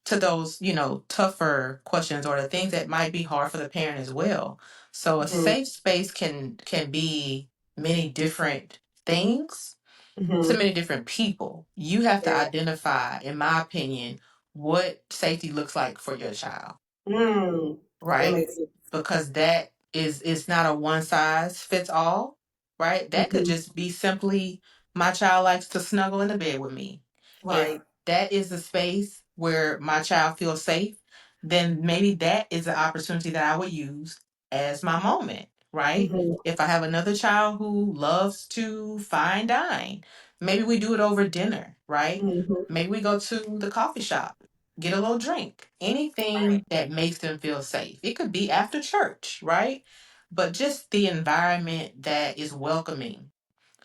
to those, tougher questions or the things that might be hard for the parent as well. So a Mm-hmm. safe space can be many different things to Mm-hmm. many different people. You have to Yeah. identify, in my opinion, what safety looks like for your child, Mm. That right? makes sense. Because that is not a one size fits all, right? That could Mm-hmm. just be simply my child likes to snuggle in the bed with me. If Right. that is the space where my child feels safe, then maybe that is an opportunity that I would use as my moment, right? Mhm. If I have another child who loves to fine dine, maybe we do it over dinner, right? Mhm. Maybe we go to the coffee shop, get a little drink, anything that makes them feel safe. It could be after church, right? But just the environment that is welcoming,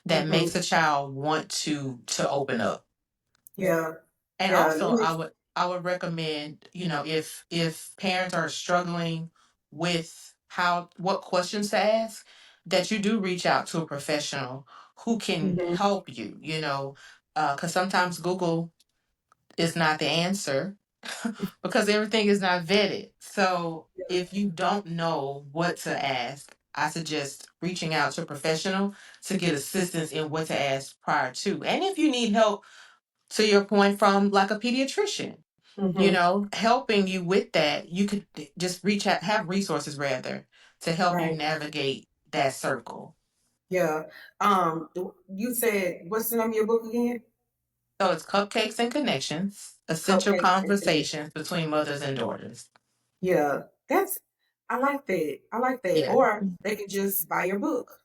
that Mhm. makes a child want to open up. Yeah. And Yeah. also I would recommend, if parents are struggling with how what questions to ask, that you do reach out to a professional who can Mhm. help you, because sometimes Google is not the answer because everything is not vetted. So if you don't know what to ask, I suggest reaching out to a professional to get assistance in what to ask prior to. And if you need help, to your point, from like a pediatrician, Mhm. helping you with that, you could just reach out, have resources rather, to help you Right. navigate that circle. Yeah. You said what's the name of your book again? So it's Cupcakes and Connections, Essential Cupcakes and Connections. Conversations Between Mothers and Daughters. Yeah. That's I like that. I like that. Yeah, Or they can just buy your book.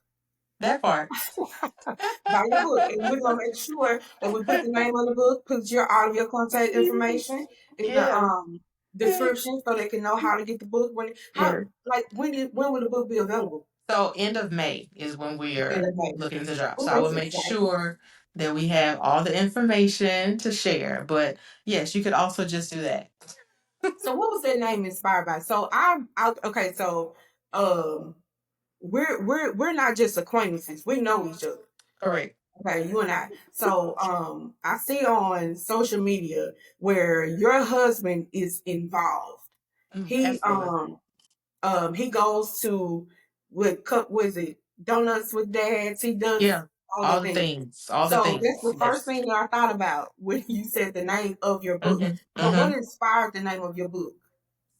that part. Buy your book, and we're gonna make sure that we put the name on the book, put your all of your contact information in the Yeah. description, so they can know how to get the book. Yeah. When will the book be available? So end of May is when we In are the May. looking to drop. Oh, So I will that's make exciting. sure that we have all the information to share. But yes, you could also just do that. So, what was that name inspired by? So, okay. So, um, we're not just acquaintances. We know each other. Correct. Okay, you and I. So, I see on social media where your husband is involved. He Absolutely. he goes to with cup was it donuts with dads. He does Yeah. all the All the things. things. All the So that's things. the first Yes. thing that I thought about when you said the name of your book. hmm So what hmm inspired the name of your book?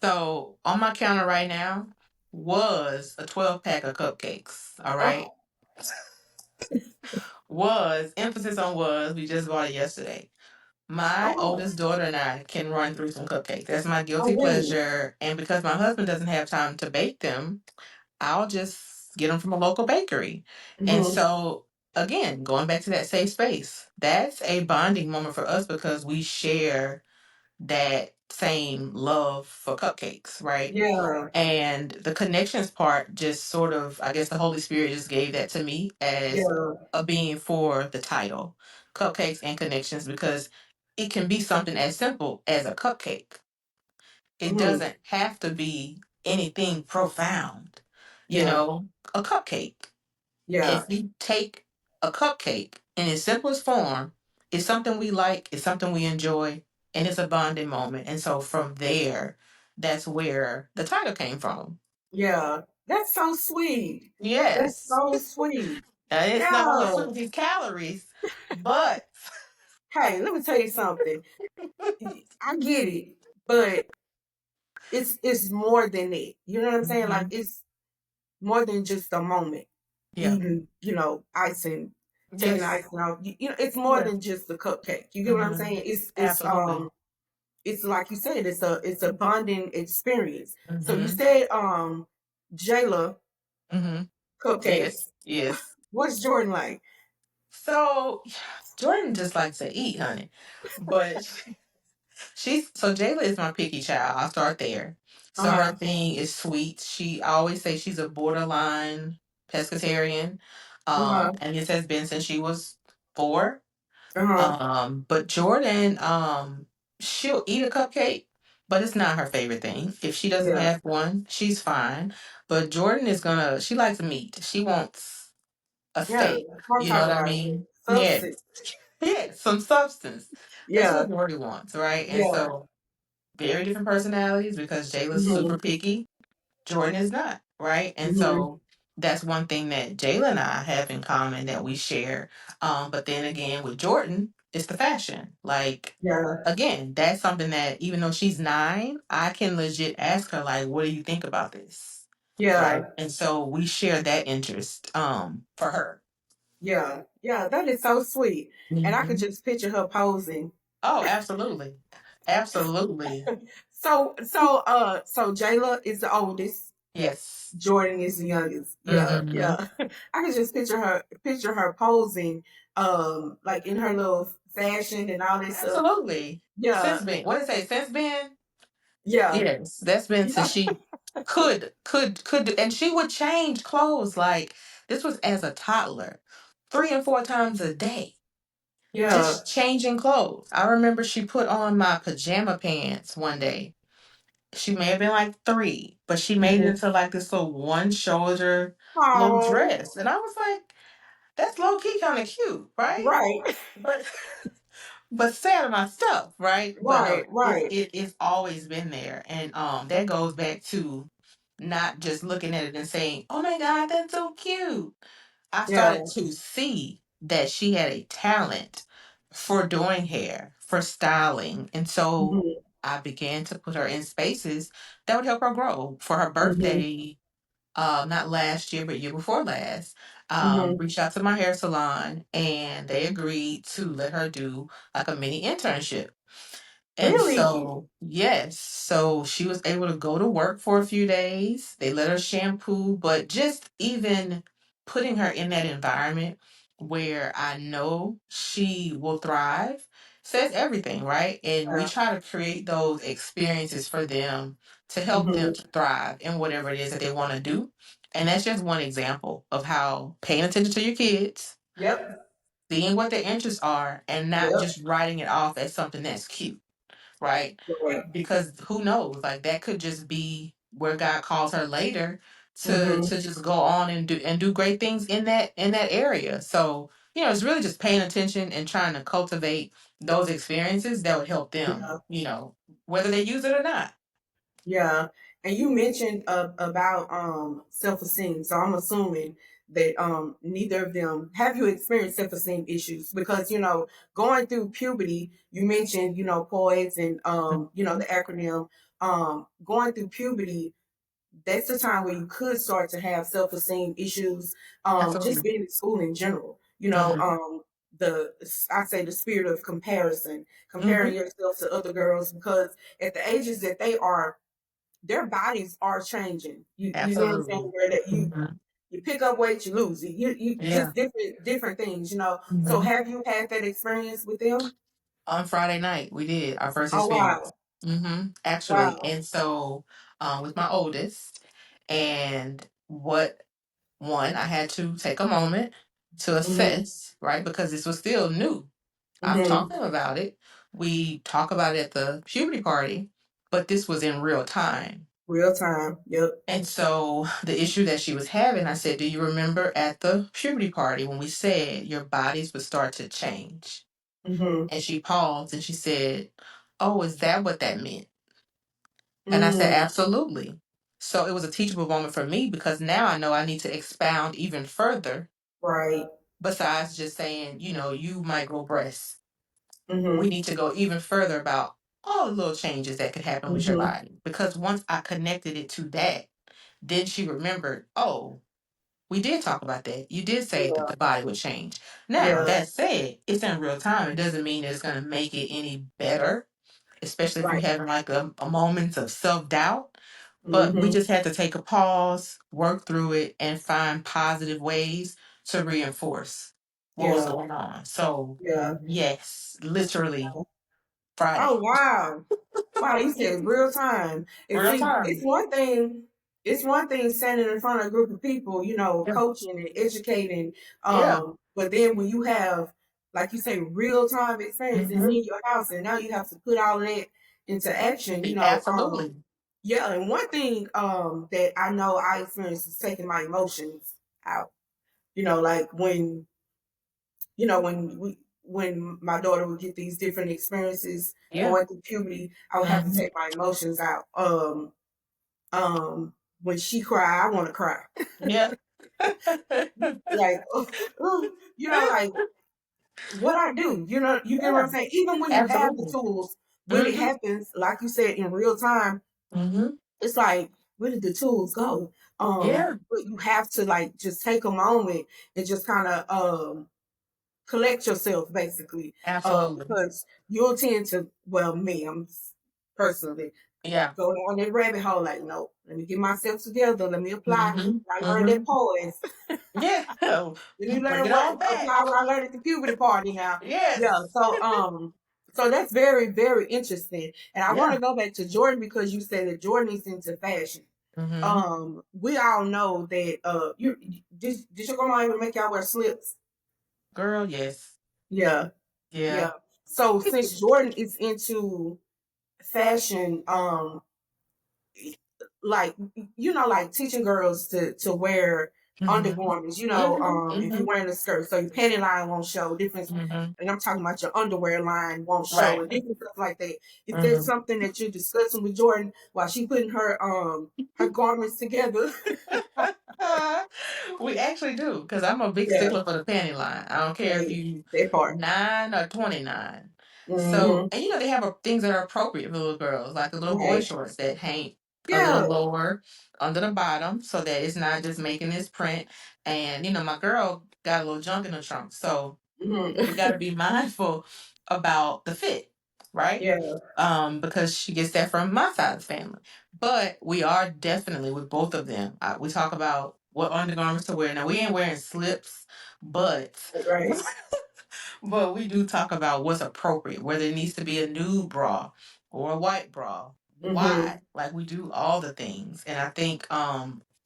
So on my counter right now was a 12 pack of cupcakes. All right. Oh, Was, emphasis on was, we just bought it yesterday. My oh, oldest daughter and I can run through some cupcakes. That's my oh, guilty really? pleasure. And because my husband doesn't have time to bake them, I'll just get them from a local bakery. And Mm-hmm. so, again, going back to that safe space, that's a bonding moment for us because we share that same love for cupcakes, right? Yeah, And the connections part just sort of, I guess the Holy Spirit just gave that to me as yeah. a being for the title, Cupcakes and Connections, because it can be something as simple as a cupcake. It Mm-hmm. doesn't have to be anything profound. You Yeah, know, a cupcake. yeah, If you take a cupcake in its simplest form, it's something we like, it's something we enjoy, and it's a bonding moment. And so from there, that's where the title came from. yeah. That's so sweet. That's Yes. so sweet. It's not only Yeah. sweet with these calories, but Hey, let me tell you something. I get it, but it's more than that. You know what I'm saying? Like Mhm. it's more than just a moment. Yeah. Eating, icing, taking the Yes. icing out. It's more Yeah. than just a cupcake. You get what I'm hmm saying? Absolutely. It's like you said, it's a bonding experience. So you hmm said Jayla hmm cupcakes. Yes. Yes. What's Jordan like? So Jordan just likes to eat, honey. But so Jayla is my picky child. I'll start there. So her Uh-huh. thing is sweet. I always say she's a borderline pescatarian. Uh-huh. And this has been since she was 4. Uh-huh. But Jordan, she'll eat a cupcake, but it's not her favorite thing. If she doesn't Yeah. have one, she's fine. But Jordan she likes meat. She wants a Yeah. steak. I'm You know what talking I about mean? Yeah. substance. Yeah, some substance. That's Yeah. what Jordan wants, right? And Yeah. so very different personalities because Jayla's super Mm-hmm. picky. Jordan is not, right? And Mm-hmm. so that's one thing that Jayla and I have in common that we share. But then again, with Jordan, it's the fashion. Like, Yeah. again, that's something that even though she's 9, I can legit ask her, like, what do you think about this? Right. Yeah. And so we share that interest for her. Yeah. Yeah. That is so sweet. And I could Mhm. just picture her posing. Oh, absolutely. Absolutely. So Jayla is the oldest. Yes. Jordan is the youngest. Yeah, Hmm. yeah. I can just picture her posing, like in her little fashion and all this stuff. Absolutely. Since Yeah, been, what did it say? Since been? yeah, Yes, that's been since yeah, she could do, and she would change clothes like this was as a toddler, 3 and 4 times a day, yeah. just changing clothes. I remember she put on my pajama pants one day. She may have been like 3, but she made it Hmm. into like this little one shoulder little Oh, dress, and I was like, that's low key kind of cute, right? right, But sad of my stuff, right? But right, no, right. it's always been there, and that goes back to not just looking at it and saying, "Oh my God, that's so cute." I Yeah. started to see that she had a talent for doing hair, for styling, and so Hmm. I began to put her in spaces that would help her grow. For her Hmm. birthday, not last year, but year before last, Hmm. reached out to my hair salon and they agreed to let her do like a mini internship. And Really? so, yes, so she was able to go to work for a few days. They let her shampoo, but just even putting her in that environment where I know she will thrive says everything, right? And we Yeah. try to create those experiences for them to help them Hmm. to thrive in whatever it is that they want to do. And that's just one example of how paying attention to your kids, Yep. seeing what their interests are, and not Yep. just writing it off as something that's cute, right? Right. Because who knows? Like that could just be where God calls her later to Hmm. just go on and do great things in that area. So, it's really just paying attention and trying to cultivate those experiences that would help them, Yeah. whether they use it or not. Yeah, and you mentioned about self-esteem, so I'm assuming that neither of them have you experienced self-esteem issues because going through puberty, you mentioned poets and the Mhm. acronym going through puberty. That's the time where you could start to have self-esteem issues. Just Absolutely. being in school in general, Hmm. the I say the spirit of comparison, comparing Hmm. yourself to other girls because at the ages that they are their bodies are changing. You know what I'm saying? Absolutely. Where that Hmm. you pick up weight, you lose it. You Yeah. just different things. So Hmm. have you had that experience with them? On Friday night, we did our first Oh experience. wow, Actually, wow. and so with my oldest, and what one I had to take a moment to Mm-hmm. assess, right? Because this was still new. I've Mm-hmm. talked to him about it. We talk about it at the puberty party, but this was in real time. Real time. Yep. And so the issue that she was having, I said, do you remember at the puberty party when we said your bodies would start to change? Mm-hmm. And she paused and she said, oh, is that what that meant? And I said, Mm, absolutely. So it was a teachable moment for me because now I know I need to expound even further right. besides just saying, you might grow breasts. We Mm-hmm. need to go even further about all the little changes that could happen with your Mm-hmm. body. Because once I connected it to that, then she remembered, oh, we did talk about that. You did say that Yeah. the body would change. Now, Yeah. that said, it's in real time. It doesn't mean that it's going to make it any better, especially if you're Right. having like a moment of self doubt. But we Mm-hmm. just had to take a pause, work through it, and find positive ways to reinforce what was Yeah. going on. So, Yeah. yes, literally Oh Friday. wow. Wow, you said real time. And Real see, time. it's one thing standing in front of a group of people, Yeah. coaching and educating. Yeah. But then when you have, like you say, real time experiences Hmm. in your house, and now you have to put all of that into action. Absolutely. Yeah, and one thing that I know I experienced is taking my emotions out. Like when my daughter would get these different experiences Yeah. going through puberty, I would have to Hmm. take my emotions out. When she cry, I want to cry. Yeah. Like, like what I do. You get what Yeah. I'm saying. Even when you have the Absolutely. tools, when it Hmm. happens, like you said, in real time, Hmm. it's like where did the tools go? Yeah. But you have to like just take a moment and just kind of collect yourself basically Absolutely. because you'll tend to, well, me, I'm personally Yeah. go down that rabbit hole. Like, no, let me get myself together. Let me apply. Mm-hmm. I learned that Mm-hmm. poise. Yeah. Let me Bring learn it what on back. apply what I learned at the puberty party now. Yeah. Yes. So that's very, very interesting. And I want Yeah. to go back to Jordan because you said that Jordan is into fashion. Mm-hmm. We all know that you did your grandma ever make y'all wear slips? Girl, yes. Yeah, Yeah. yeah. So since Jordan is into fashion, like like teaching girls to wear Mm-hmm. undergarments. Mm-hmm. If you're Mm-hmm. wearing a skirt, so your panty line won't show. Different, Mm-hmm. and I'm talking about your underwear line won't show, Right. and different stuff like that. Is there Mm-hmm. something that you're discussing with Jordan while she putting her garments together? We actually do, because I'm a big Yeah, stickler for the panty line. I don't care if right. you That part. 9 or 29. So, Mm-hmm. and they have things that are appropriate for little girls, like the little boy Right. shorts that hang a little Yeah. lower under the bottom so that it's not just making this print. And, my girl got a little junk in the trunk. So we got to Mm-hmm. be mindful about the fit, right? Yeah. Because she gets that from my side of the family. But we are definitely with both of them. We talk about what undergarments to wear. Now we ain't wearing slips, but Right. but we do talk about what's appropriate, whether it needs to be a nude bra or a white bra. Mm-hmm. Why? Like we do all the things, and I think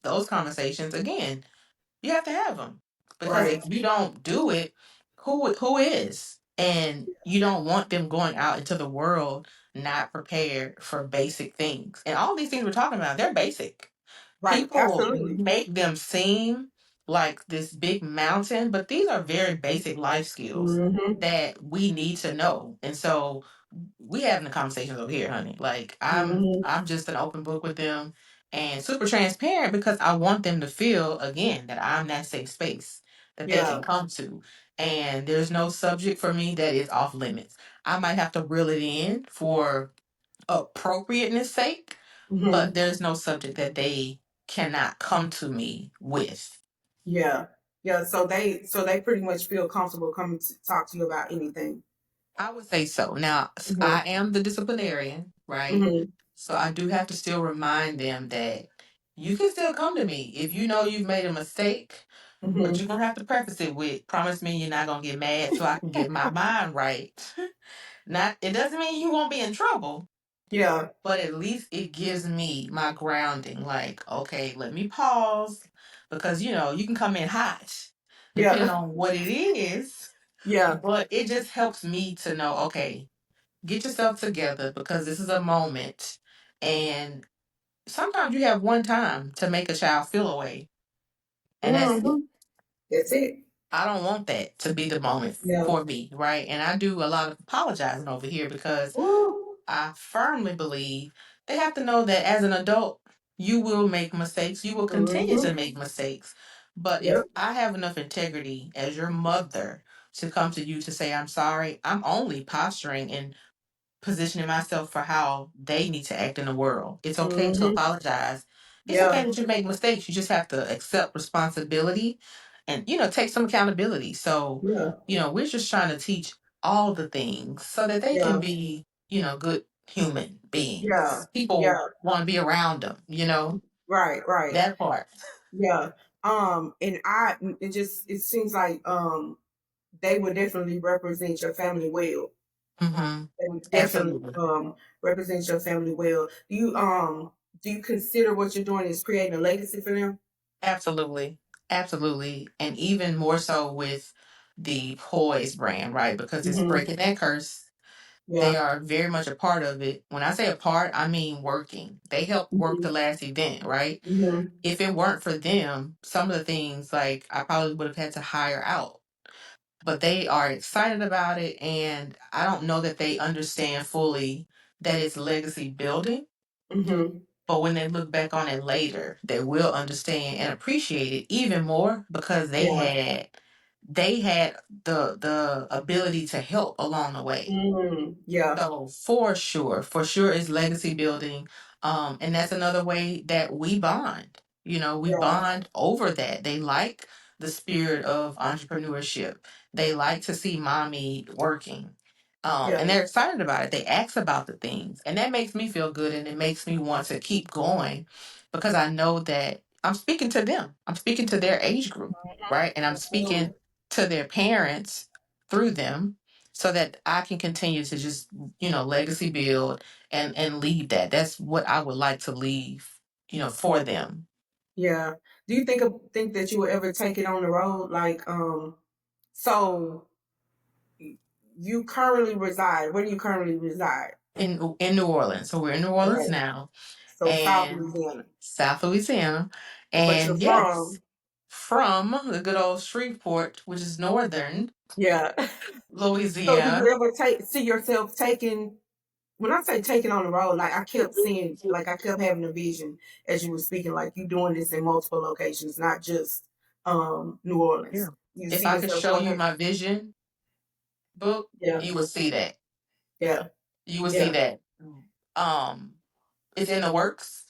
those conversations again you have to have them because Right. if you don't do it, who is? And you don't want them going out into the world not prepared for basic things. And all these things we're talking about, they're basic. Right. People Absolutely. make them seem like this big mountain, but these are very basic life skills Mm-hmm. that we need to know. And so we having the conversations over here, honey. Like Mm-hmm. I'm just an open book with them and super transparent because I want them to feel again that I'm that safe space that they can Yeah. come to. And there's no subject for me that is off limits. I might have to reel it in for appropriateness sake, but Mm-hmm. there's no subject that they cannot come to me with. Yeah. Yeah. So they pretty much feel comfortable coming to talk to you about anything. I would say so. Now, I Mm-hmm. am the disciplinarian, right? Mm-hmm. So I do have to still remind them that you can still come to me if you know you've made a mistake, but Mm-hmm. you're gonna have to preface it with promise me you're not gonna get mad so I can get my mind right. Not it doesn't mean you won't be in trouble, Yeah. but at least it gives me my grounding. Like, okay, let me pause because you can come in hot depending Yeah. on what it is, Yeah. but it just helps me to know, okay, get yourself together because this is a moment. And sometimes you have one time to make a child feel away, and that's it. Mm-hmm. That's it. I don't want that to be the moment Yeah. for me, right? And I do a lot of apologizing over here because Woo. I firmly believe they have to know that as an adult, you will make mistakes. You will continue Mm-hmm. to make mistakes. But if Yep. I have enough integrity as your mother to come to you to say, I'm sorry, I'm only posturing and positioning myself for how they need to act in the world. It's okay to Mm-hmm. apologize. It's okay Yeah. that you make mistakes. You just have to accept responsibility and take some accountability. So, Yeah. we're just trying to teach all the things so that they can Yeah. be, good human Yeah. beings. People Yeah. want to be around them, Right. Right. that part. Yeah. And it seems like they would definitely represent your family well. Hmm. They would definitely Absolutely. represent your family well. Do you consider what you're doing is creating a legacy for them? Absolutely. Absolutely. And even more so with the Poise brand, right? Because it's Mm-hmm. breaking that curse. They Yeah. are very much a part of it. When I say a part, I mean working. They help work Mm-hmm. the last event, right? Mm-hmm. If it weren't for them, some of the things like I probably would have had to hire out. But they are excited about it, and I don't know that they understand fully that it's legacy building. Mm-hmm. But when they look back on it later, they will understand and appreciate it even more because Yeah. they had the ability to help along the way. Mm-hmm. Yeah. So for sure is legacy building. And that's another way that we bond. We Yeah. bond over that. They like the spirit of entrepreneurship. They like to see mommy working. Yeah. And they're excited about it. They ask about the things, and that makes me feel good, and it makes me want to keep going because I know that I'm speaking to them. I'm speaking to their age group, right? And I'm Absolutely. speaking to their parents through them, so that I can continue to just legacy build and leave that. That's what I would like to leave, for them. Yeah. Do you think that you would ever take it on the road? Like, so you currently reside. Where do you currently reside? In New Orleans. So we're in New Orleans Right. now, So South and Louisiana. South Louisiana. But you're And yes, from, from the good old Shreveport, which is northern yeah. So do you Louisiana. ever see yourself taking, when I say taking on the road, like I kept seeing, like I kept having a vision as you were speaking, like you doing this in multiple locations, not just New Yeah. Orleans. You If see I could yourself show going you there? my vision book, Yeah. you would see that. Yeah. You would see Yeah. that. Um, it's in the works.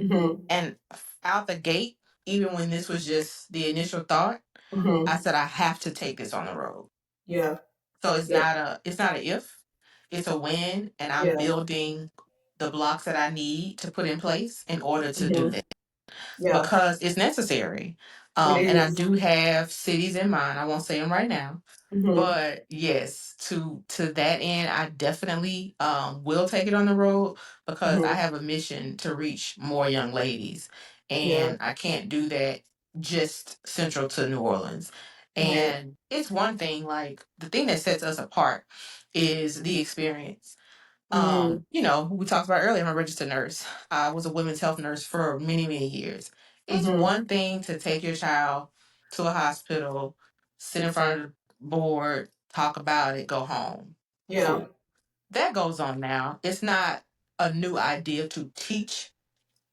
Hmm. And out the gate, even when this was just the initial thought, I Hmm. said I have to take this on the road. Yeah. So Yeah. it's not a if, it's a when, and I'm Yeah. building the blocks that I need to put in place in order to do Hmm. that Yeah. because it's necessary. It And I is. do have cities in mind. I won't say them right now, Hmm. but yes, to that end, I definitely will take it on the road because I Hmm. have a mission to reach more young ladies, Yeah. and I can't do that just central to New Orleans. Right. And it's one thing, like the thing that sets us apart is the experience. Hmm. We talked about earlier, I'm a registered nurse. I was a women's health nurse for many, many years. It's Hmm. one thing to take your child to a hospital, sit in front of the board, talk about it, go home. Yeah. Cool. That goes on now. It's not a new idea to teach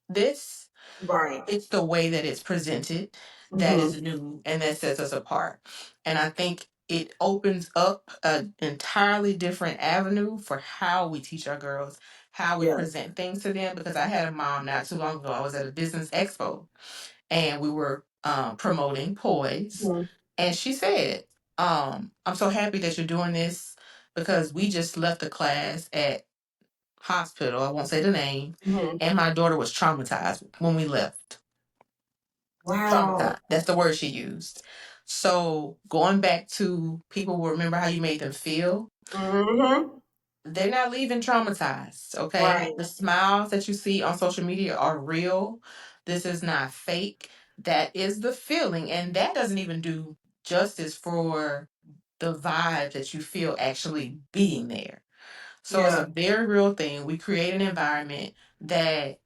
this. Right. It's the way that it's presented that Hmm. is new and that sets us apart. And I think it opens up an entirely different avenue for how we teach our girls, how we Yeah. present things to them. Because I had a mom not too long ago, I was at a business expo and we were promoting poise. Hmm. And she said, I'm so happy that you're doing this because we just left a class at hospital, I won't say the name, Hmm. and my daughter was traumatized when we left. Wow. Traumatized. That's the word she used. So going back to people will remember how you made them feel. Hmm. They're not leaving traumatized, okay? Right. The smiles that you see on social media are real. This is not fake. That is the feeling. And that doesn't even do justice for the vibe that you feel actually being there. So it's a Yeah. very real thing. We create an environment that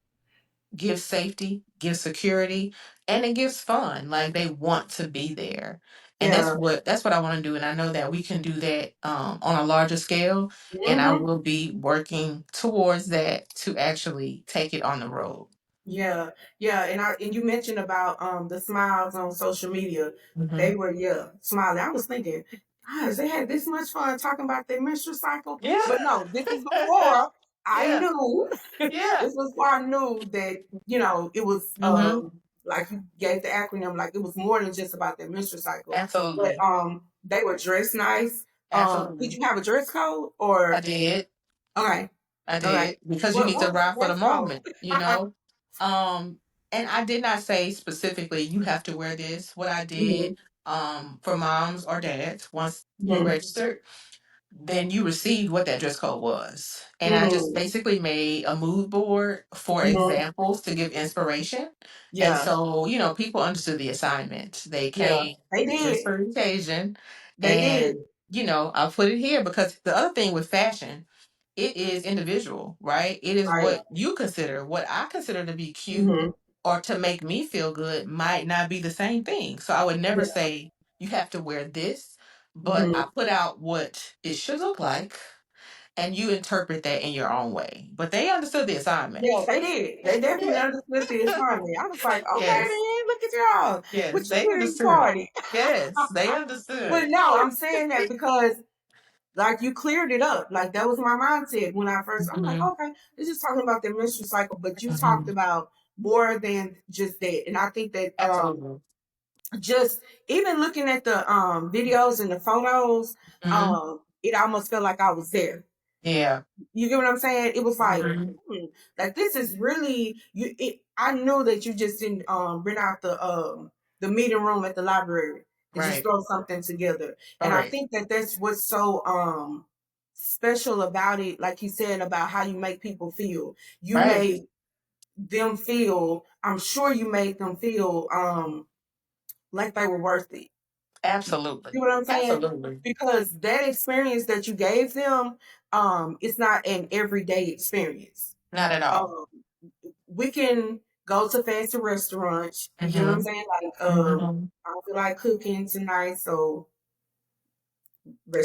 gives safety, gives security, and it gives fun. Like they want to be there. And Yeah. that's what I want to do. And I know that we can do that on a larger scale. And I Hmm. will be working towards that to actually take it on the road. Yeah, yeah, and you mentioned about the smiles on social media. Hmm. They were, yeah, smiling. I was thinking, guys, they had this much fun talking about their menstrual cycle, Yeah. but no, this is before I Yeah. knew. Yeah. This was before I knew that it was Hmm. like you gave the acronym, like it was more than just about their menstrual cycle. But Absolutely. they were dressed nice. Did Absolutely. you have a dress code I or did. okay, I okay? did because you What need to what was the ride for the dress code? moment. Um, and I did not say specifically you have to wear this. What I did, Hmm. for moms or dads, once you Hmm. registered, then you received what that dress code was. And I just Hmm. basically made a mood board for Hmm. examples to give inspiration. And Yeah, so, people understood the assignment. They yeah, came they just did. for the occasion. They did. And, I put it here because the other thing with fashion, it is individual, right? It is Right. what you consider, what I consider to be cute Hmm. or to make me feel good might not be the same thing. So I would never Yeah. say you have to wear this, but Hmm. I put out what it should look like and you interpret that in your own way. But they understood the assignment. Yeah, they did. They definitely understood the assignment. I was like, okay, Yes. man, look at y'all. Yes, What you they pretty understood. party. Yes, they But understood. no, I'm saying that because like you cleared it up. Like that was my mindset when I first. I'm like, Hmm. okay, they're just talking about their menstrual cycle, but you talked Hmm. about more than just that. And I think that Absolutely. just even looking at the videos and the photos, Hmm. it almost felt like I was there. Yeah. You get what I'm saying? It was like, Mhm. like this is really you. I knew that you just didn't rent out the meeting room at the library and just Right. throw something together. All And I right. think that that's what's so special about it. Like you said about how you make people feel. You Right. made them feel. I'm sure you made them feel like they were worth it. Absolutely. You know what I'm saying? Absolutely. Because that experience that you gave them, it's not an everyday experience. Not at all. Um, we can go to fancy restaurants. You get what I'm Mm-hmm. saying? Like, Mm-hmm. I don't feel like cooking tonight, so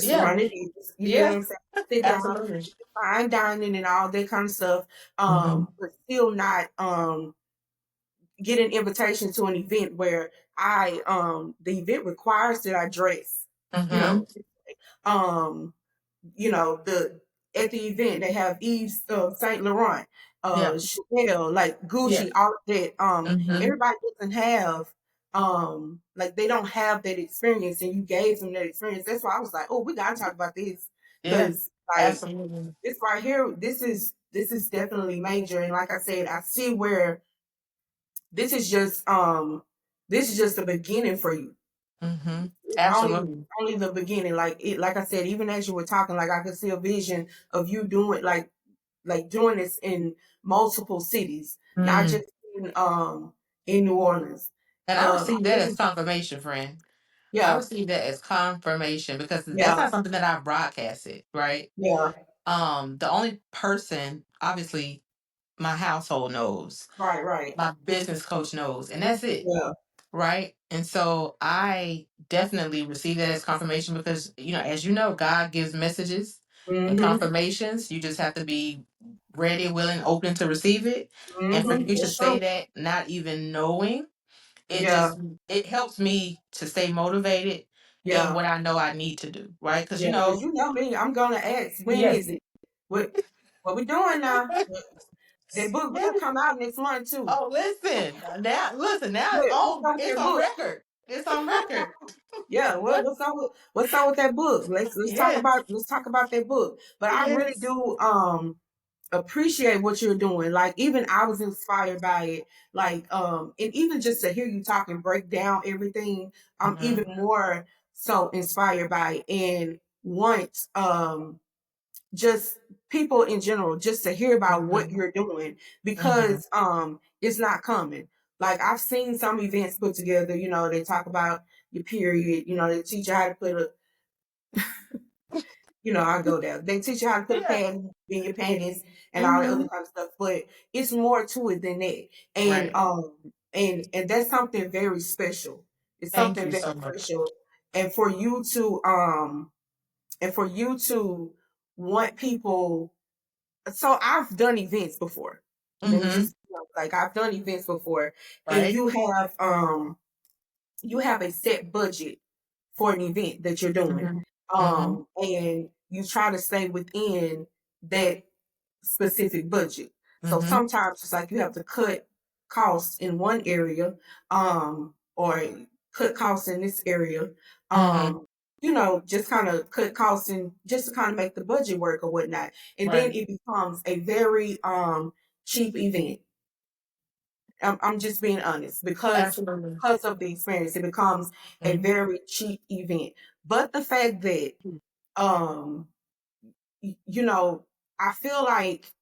Yeah. restaurant it is. You get what Yeah. I'm saying? Sit down, Absolutely. fine dining and all that kind of stuff. Mm-hmm. But still not get an invitation to an event where the event requires that I dress. You Mm-hmm. know, um the at the event they have Yves Saint Laurent, Yeah. Chanel, like Yeah. Gucci, all of that. Mm-hmm. Everybody doesn't have like they don't have that experience, and you gave them that experience. That's why I was like, oh, we gotta talk about this Yeah. because like Absolutely. this right here, this is definitely major. And like I said, I see where this is just this is just the beginning for you. Mm-hmm. It's Absolutely. only the beginning. Like I said, even as you were talking, like I could see a vision of you doing like doing this in multiple cities, not Mm. just in New Orleans. And I I received that as really confirmation, friend. I yeah, received that as confirmation because that's yeah, not something that I broadcasted, right? yeah. The only person, obviously, my household knows, Right, right. my business coach knows, and that's it, Yeah. right? And so I definitely received that as confirmation because, as you know, God gives messages and Mm-hmm. confirmations. You just have to be ready, willing, open to receive it. And for Mm-hmm. you to That's say true. that, not even knowing, it Yeah. just it helps me to stay motivated in Yeah. what I know I need to do, right? Because Yeah. Because you know me, I'm gonna ask, when yes, is it? What what we doing now? That book better yes. come out next month too. Oh, listen, now it's What's on up with it's that on book? record. It's on record. Yeah, what's up with that book? Yes, Let's talk about that book. But I really yes. do appreciate what you're doing. Like even I was inspired by it. Like and even just to hear you talk and break down everything, I'm even Mhm, more so inspired by it and want just people in general just to hear about what mhm, you're doing mhm, because it's not common. Like I've seen some events put together, they talk about your period, they teach you how to put a I go there. They teach you how to put a yeah. pad in your panties and all that other Mhm. kind of stuff, but it's more to it than that. And Right. and that's something very special. It's Thank something you very so much. special. And for you to want people. So I've done events before. Let me Mhm. just like I've done events before, and Right. you have a set budget for an event that you're doing, Mhm. Mhm. and you try to stay within that specific budget. So Mhm. sometimes it's like you have to cut costs in one area, or cut costs in this area, Mhm. um, just kind of cut costs in just to kind of make the budget work or whatnot. And then Right. it becomes a very cheap event. I'm just being honest Absolutely. because of the experience, it becomes a Mhm. very cheap event. But the fact that um, you know, I feel like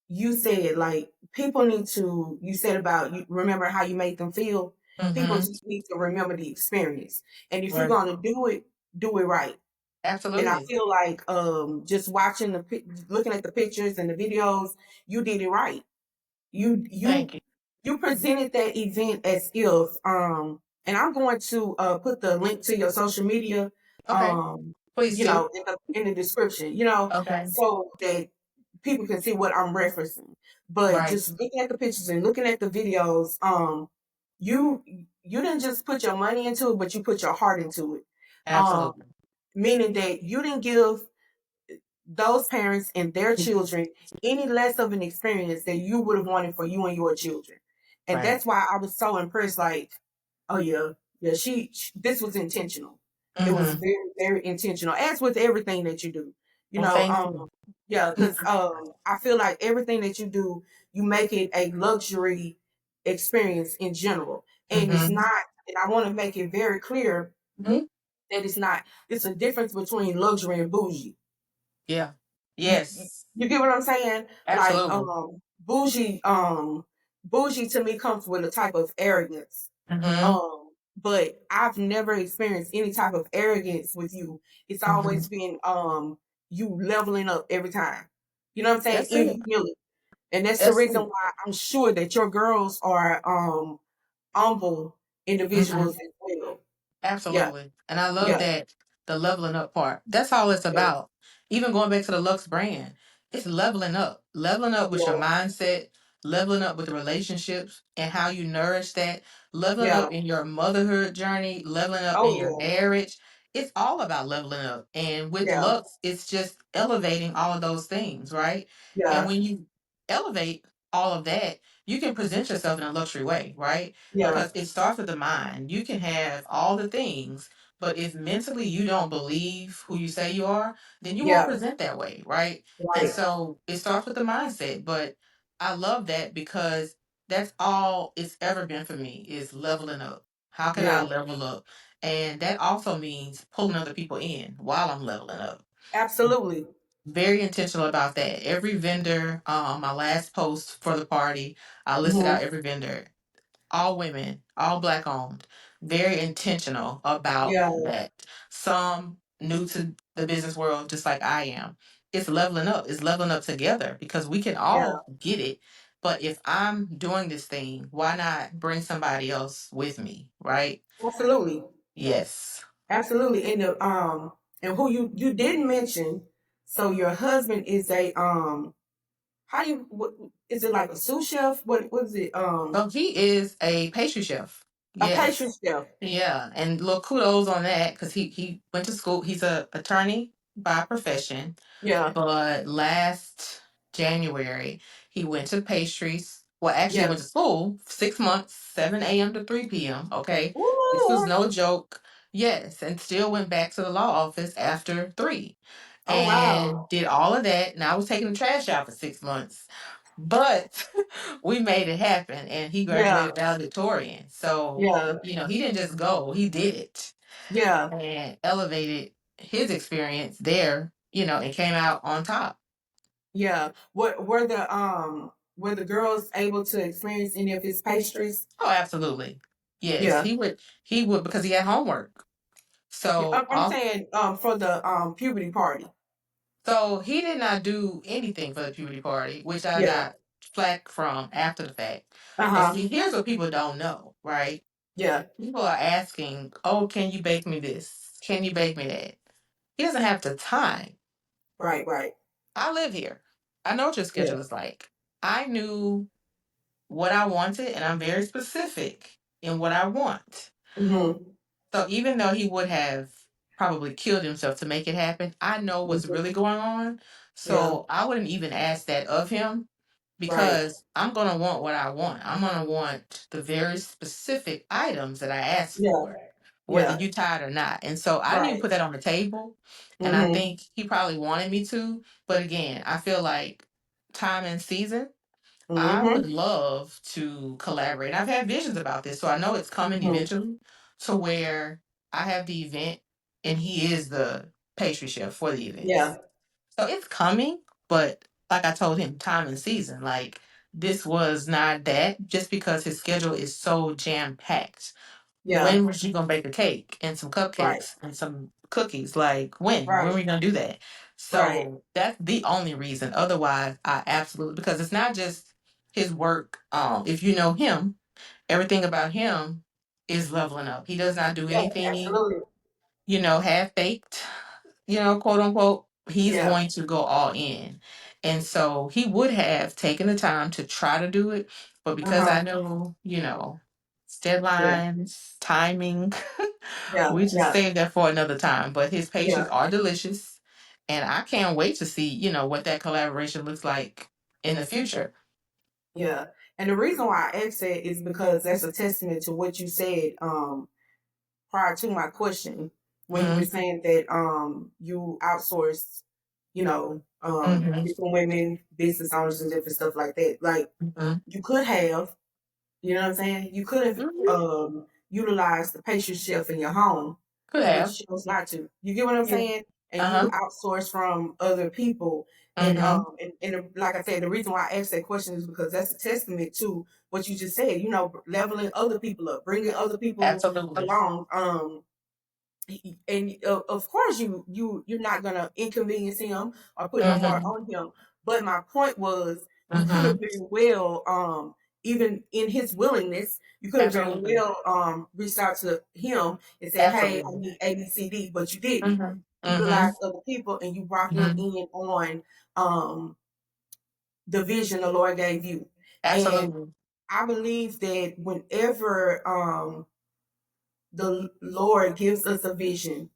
you said like people need to you said about you remember how you made them feel. People Mhm. just need to remember the experience, and if you're Right. going to do it right. And I Absolutely. feel like just watching looking at the pictures and the videos, you did it right. you Thank you you. you presented that event as if and I'm going to put the link to your social media Okay. Please do. in the description, Okay. so that people can see what I'm referencing. But Right. just looking at the pictures and looking at the videos, you you didn't just put your money into it, but you put your heart into it. Um, Absolutely. Meaning that you didn't give those parents and their children any less of an experience that you would have wanted for you and your children. And Right. that's why I was so impressed. Like, oh yeah, yeah, this was intentional. It was Mm-hmm. very, very intentional, as with everything that you do. You Well, know, thank you. yeah, because I feel like everything that you do, you make it a luxury experience in general. And it's Mm-hmm. not, and I want to make it very clear Hmm. that it's not, it's a difference between luxury and bougie. Yeah. You Yes. you get what I'm saying? Like Absolutely. bougie to me comes with a type of arrogance. Mm-hmm. But I've never experienced any type of arrogance with you. It's Mm-hmm. always been you leveling up every time. You know what I'm saying? That's In it. humility. And that's the That's reason it. why I'm sure that your girls are humble Mm-hmm. individuals as well. Yeah, Absolutely. And I love yeah, that the leveling up part. That's all it's yeah, about. Even going back to the Lux brand, it's leveling up. Leveling up with your yeah, mindset, leveling up with the relationships and how you nourish that, leveling yeah. up in your motherhood journey, leveling up in your Oh marriage. It's all about leveling up. And with yeah, Lux, it's just elevating all of those things, right? And yeah, when you elevate all of that, you can present yourself in a luxury way, right? yeah, Because it starts with the mind. You can have all the things, but if mentally you don't believe who you say you are, then you won't yeah, present that way, right? And right, so it starts with the mindset. But I love that because that's all it's ever been for me is leveling up. How can I yeah, level up? And that also means pulling other people in while I'm leveling up. absolutely. Very intentional about that. Every vendor, my last post for the party, I listed Hmm. out every vendor, all women, all black owned, very intentional about Yeah, that. Some new to the business world, just like I am. It's leveling up. It's leveling up together because we can yeah, all get it. But if I'm doing this thing, why not bring somebody else with me? Right? absolutely. Yes. Absolutely. And who you didn't mention, so your husband is a how do you what is it like a sous chef? What is it? So he is a pastry chef. A pastry Yes. chef. Yeah. And little kudos on that because he went to school. He's a attorney by profession. Yeah. But last January, he went to pastries. Well, actually, he Yeah. went to school 6 months, 7 a.m. to 3 p.m. Okay. This was Ooh. no joke. Yes. And still went back to the law office after three Oh wow. and did all of that. And I was taking the trash out for 6 months. But we made it happen. And he Yeah. graduated valedictorian. So, Yeah. he didn't just go, he did it Yeah. and elevated his experience there, and came out on top. Yeah. What were the girls able to experience any of his pastries? Oh, absolutely. Yes, Yeah. he would because he had homework. Yeah. So I'm off saying for the puberty party. so he did not do anything for the puberty party, which I Yeah. got flack from after the fact. But Uh-huh. see, here's what people don't know, right? Yeah. People are asking, "Oh, can you bake me this? Can you bake me that?" He doesn't have the time. Right, right. I live here. I know what your Yeah. schedule is like. I knew what I wanted, and I'm very specific in what I want. Mm-hmm. So even though he would have probably killed himself to make it happen, I know what's really going on. Yeah. So I wouldn't even ask that of him Right. because I'm going to want what I want. I'm going to want the very specific items that I asked Yeah. for, whether Yeah. you tired or not. And so I didn't even Right. put that on the table. And I Mm-hmm. think he probably wanted me to. But again, I feel like time and season I Mm-hmm. would love to collaborate. I've had visions about this, so I know it's coming Mm-hmm. eventually to where I have the event and he is the pastry chef for the Yeah. events. So it's coming, but like I told him, time and season. Like this was not that just because his schedule is so jam packed. Yeah. When was you gonna bake a cake and some Right. cupcakes and some cookies? Like when? When Right. were you gonna do that? Right. So that's the only reason. Otherwise, I absolutely because it's not just his work. If you know him, everything about him is leveling up. He does not do Yeah. anything, Absolutely. half baked, quote unquote. He's Yeah. going to go all in. And so he would have taken the time to try to do it. But because Uh-huh. I know, it's Yeah. deadlines, timing, Yeah. we just Yeah. saved that for another time. But his Yeah. pastries are delicious. And I can't wait to see, what that collaboration looks like in the future. Yeah. And the reason why I asked that is because that's a testament to what you said prior to my question. when you were saying that you outsourced, Mhm. different women, business owners and different stuff like that. Like Mhm. you could have, you know what I'm saying? You could have Mhm. utilized the pastry chef in your home, Could but have. you chose not to. You get what I'm Yeah. saying? And you Uh-huh. outsource from other people. And Mhm. like I said, the reason why I asked that question is because that's a testament to what you just said. Leveling other people up, bringing other people Absolutely. along. And of course you're not gonna inconvenience him or put no more Mhm. on him. But my point was, you could have Mhm. been well, even in his willingness, you could have been Absolutely. well, reached out to him and said, "Hey, I Absolutely. need ABCD," but you didn't. Mhm. You utilized Mhm. other people and you brought him Mhm. in on um, the vision the Lord gave you. And Absolutely. I believe that whenever the Lord gives us a vision,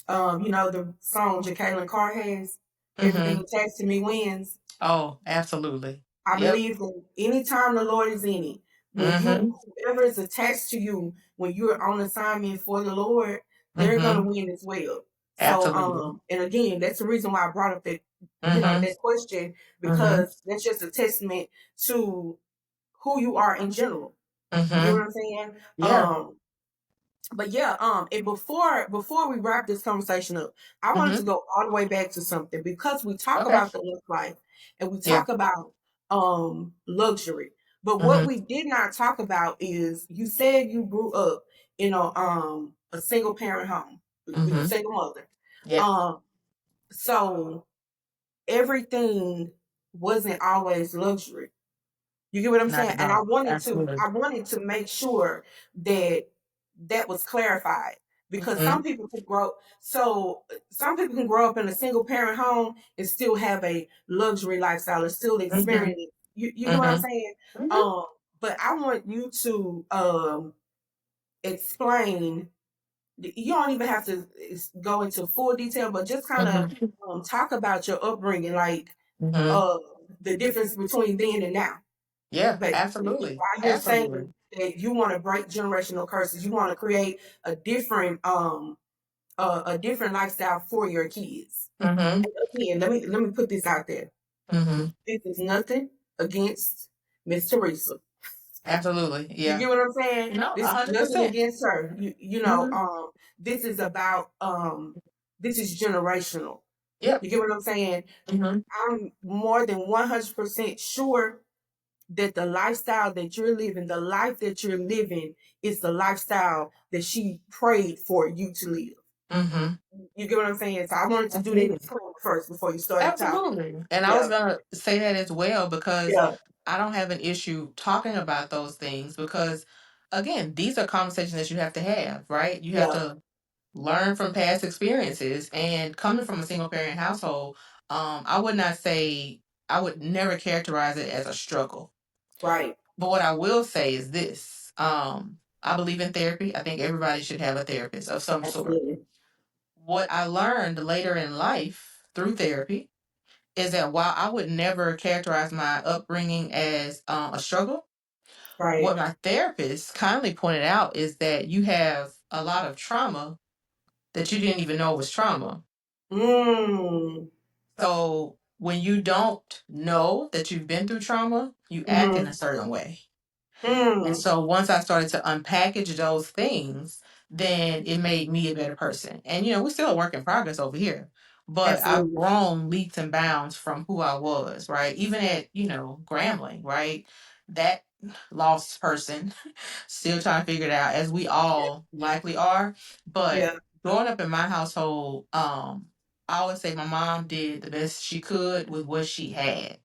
the song Jacqueline Carr has, "Everything Mhm. Attached to Me Wins." Oh, absolutely. I Yep. believe that anytime the Lord is in it, Mhm. whoever is attached to you, when you're on assignment for the Lord, they're gonna Mhm. win as well. So, Absolutely. and again, that's the reason why I brought up Mhm. that question, Mhm. because that's just a testament to who you are in general. You get what Mhm. I'm saying? Yeah. But yeah, and before we wrap this conversation up, I wanted to Mhm. go all the way back to something, because we talk Okay. about the look life and we Yeah. talk about luxury. But what Mhm. we did not talk about is, you said you grew up in a single parent home with a Mhm. single mother. Yep. Um so everything wasn't always luxury. You get what I'm Not saying? at And I all. wanted to Absolutely. I wanted to make sure that that was clarified, because Mhm. some people can grow up in a single parent home and still have a luxury lifestyle and still Mhm. experience it. You get what I'm Mhm. saying? Mhm. Um, but I want you to explain. You don't even have to go into full detail, but just kind of Mhm. talk about your upbringing, like Mhm. uh, the difference between then and now. Yeah. Basically, Absolutely. while you're saying Absolutely. that you want to break generational curses, you want to create a different lifestyle for your kids. Mhm. And again, let me put this out there. Mhm. This is nothing against Miss Teresa. Absolutely. You Yeah. get what I'm saying? No, This is nothing 100%. against her. Mhm. This is about this is generational. Yep. You get what I'm saying? Mhm. I'm more than 100% sure that the lifestyle that you're living, the life that you're living, is the lifestyle that she prayed for you to live. Mhm. You get what I'm saying? So I wanted to do that Absolutely. disclaimer first before you started talking. Absolutely. And I was Yeah, gonna say that as well, because yeah, I don't have an issue talking about those things, because again, these are conversations that you have to have, right? You have yeah, to learn from past experiences, and coming from a single parent household, I would not say, I would never characterize it as a struggle. right. But what I will say is this. I believe in therapy. I think everybody should have a therapist of some sort. Absolutely. What I learned later in life through therapy is that while I would never characterize my upbringing as a struggle, what Right. my therapist kindly pointed out is that you have a lot of trauma that you didn't even know was trauma. Mm. So when you don't know that you've been through trauma, you act in a Mm-hmm. certain way. And Mm. so once I started to unpackage those things, then it made me a better person. And we're still a work in progress over here. But I've Absolutely. grown leaps and bounds from who I was, right? Even at, Grambling, right? That lost person, still trying to figure it out, as we all likely are. But Yeah, growing up in my household, I always say my mom did the best she could with what she had.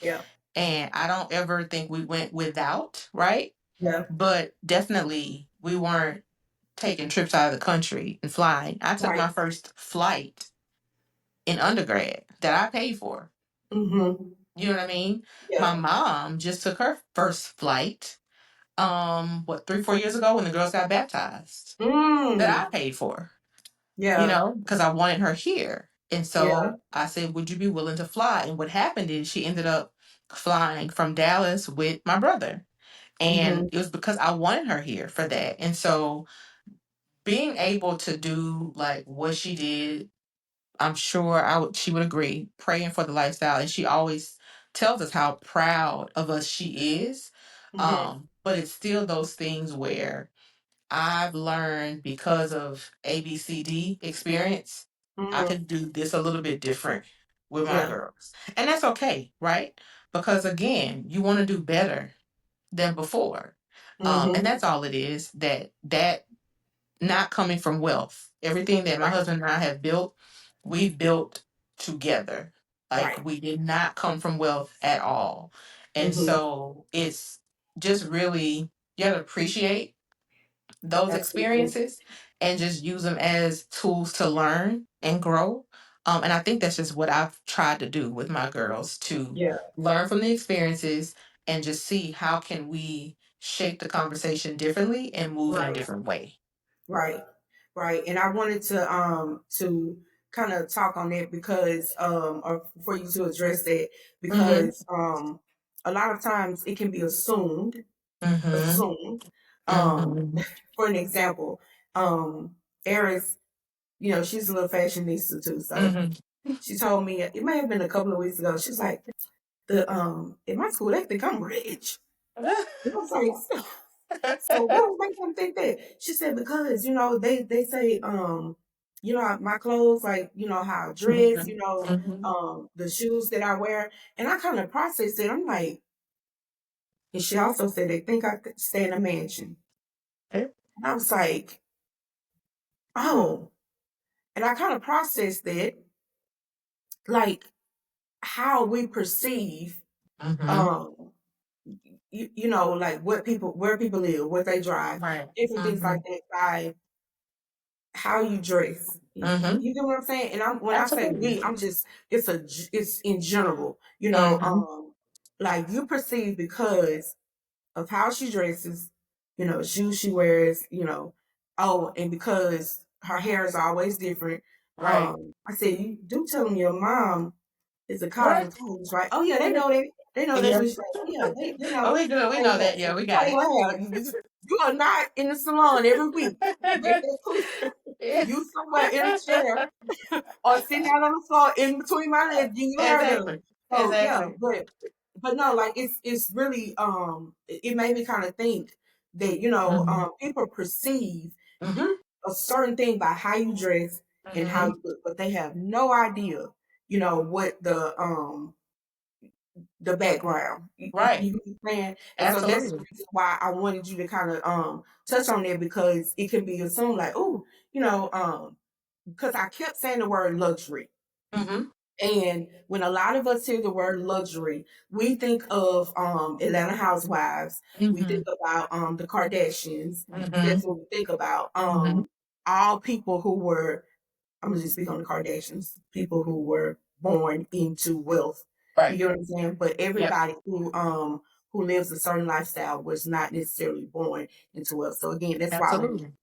yeah, And I don't ever think we went without, right? yeah. But definitely we weren't taking trips out of the country and flying. I took Right. my first flight in undergrad that I paid for. Mm-hmm. You know what I mean? My Yeah. mom just took her first flight, 3, 4 years ago when the girls got baptized, that Mm. I paid for, Yeah. because I wanted her here. And Yeah. so I said, would you be willing to fly? And what happened is she ended up flying from Dallas with my brother. And Mm-hmm. it was because I wanted her here for that. And so being able to do like what she did, I'm sure she would agree, praying for the lifestyle. And she always tells us how proud of us she is. Mm-hmm. But it's still those things where I've learned because of ABCD experience, I Mm-hmm. can do this a little bit different with my Yeah. girls. And that's okay, right? Because again, you want to do better than before. And Mm-hmm. that's all it is, that not coming from wealth. Everything that my Right. husband and I have built, we built together. Like Right. we did not come from wealth at all. And Mm-hmm. so it's just really, you have to appreciate those Absolutely. experiences and just use them as tools to learn and grow. And I think that's just what I've tried to do with my girls, to Yeah. learn from the experiences and just see how can we shape the conversation differently and move in a Right. different way. Right. Right. And I wanted to kind of talk on that because or for you to address that Mhm. because a lot of times it can be Mhm. assumed. Um Mhm. for an example, Eris, she's a little fashionista too. So Mhm. she told me it may have been a couple of weeks ago. She's like, the in my school they think I'm rich. And I was like, so what was making them think that? She said because they say my clothes like how I dress, Mhm. Mhm. the shoes that I wear, and I kind of processed it. I'm like, and she also said they think I could stay in a mansion, Okay. and I was like, oh, and I kind of processed it like how we perceive Mhm. um like where people live, what they drive, Right. different things like Mhm. that by how you dress. Mhm. You get what I'm saying? And when I say Absolutely. we, it's in general, Mhm. like you perceive because of how she dresses, shoes she wears, oh, and because her hair is always different. Right. I said, you do tell them your mom is a Right. cosmetologist, right? Oh yeah, they know that. They know that's Yeah. what she's like. Oh yeah, they know. Oh, we good. We Say know less. that. Yeah, we got Say it. less. You are not in the salon every week. Make that clear. Yeah. You somewhere in a chair or sitting out on the floor in between my legs getting your hair done. Exactly. So yeah, Exactly. but no, like it's really it made me kind of think that Mhm. people perceive Mhm. a certain thing by how you dress and how Mhm. you look, but they have no idea, what the background. Right. You get what I'm saying? And so that's the Absolutely. reason why I wanted you to kind of touch on that because it can be assumed like, oh, because I kept saying the word luxury. Mhm. And when a lot of us hear the word luxury, we think of Atlanta Housewives. We think Mhm. about the Kardashians. That's Mhm. what we think about. Mhm. All people who were, I'm gonna just speak on the Kardashians, people who were born into wealth. You Right. get what I'm saying? But Yep. everybody who lives a certain lifestyle was not necessarily born into wealth. So again, that's why I want to Absolutely.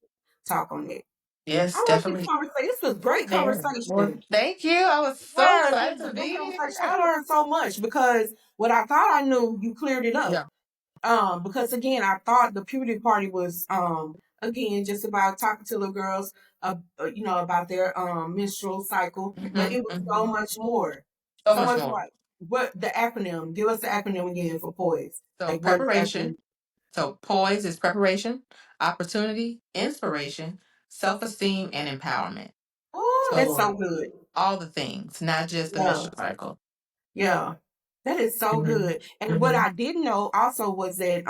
talk on that. Yes, I like this definitely. conversation. This was great Yeah. Well, conversation. thank you. I was so Yes, this excited is a to great be conversation. I here. learned so much because what I thought I knew, you cleared it up. Yeah. Because again, I thought the puberty party was again just about talking to little girls, about their menstrual cycle, but Mhm. it was so Mhm. much more, So so much much more. more. What the acronym? Give us the acronym again for poise. So Like what is the acronym? preparation. So poise is preparation, opportunity, inspiration, self-esteem, and empowerment. Oh, that's so So good. all the things, not just the Yeah, menstrual cycle. yeah, that is so Mhm. good. And what Mhm. I didn't know also was that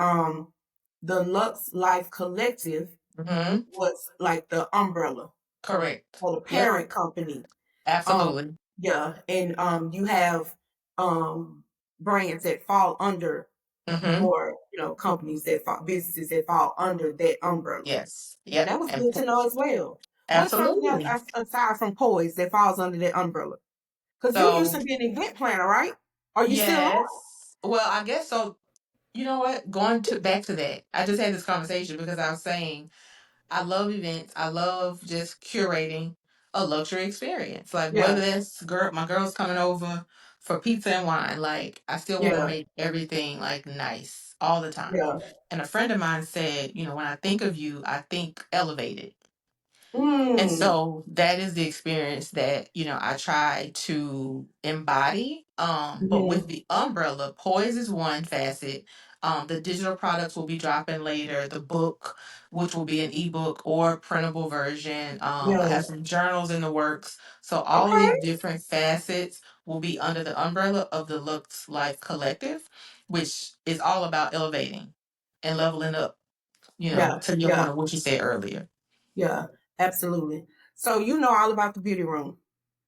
the Luxe Life Collective Mhm. was like the umbrella Correct. or the Yep. parent company. Um, Absolutely. yeah, and you have um brands that fall under Mhm. or companies businesses that fall under that umbrella. Yes. And Yep. that was good to know as well. What's something else Absolutely. aside from Poise that falls under that umbrella? Because you used So to be an event planner, right? Are you still are? yes. Well, I guess so. You know what? Going to back to that. I just had this conversation because I was saying I love events. I love just curating a luxury experience. Like Yeah, whether that's my girls coming over for pizza and wine, like I still want to yeah, make everything like nice all the time. yeah. And a friend of mine said, when I think of you, I think elevated. And Mm. so that is the experience that, I try to embody. But with Mm-hmm. the umbrella, poise is one facet. The digital products will be dropping later. The book, which will be an ebook or printable version. I Yeah. have some journals in the works. So all of Okay. these different facets will be under the umbrella of the Luxe Life Collective, which is all about elevating and leveling up, Yeah. to your point Yeah. of what you said earlier. Yeah. Absolutely. So you know all about the beauty room.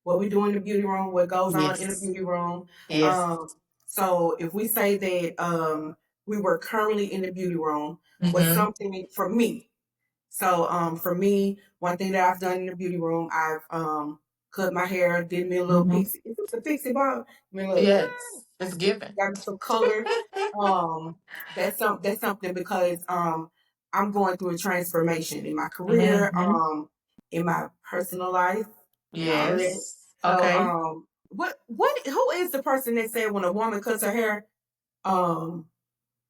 What we do in the beauty room, what goes on in the Yes. beauty room. Yes. Um, so if we say that we were currently in the beauty room, was Mhm. something for me. So for me, one thing that I've done in the beauty room, I've cut my hair, did me a little Mhm. pixie. Is this a pixie bob? I mean, look, Yes. It's given. got me some color. Um, that's something because I'm going through a transformation in my career, Mhm. in my personal life, and all of that. Yes. So Okay. what who is the person that said when a woman cuts her hair, um,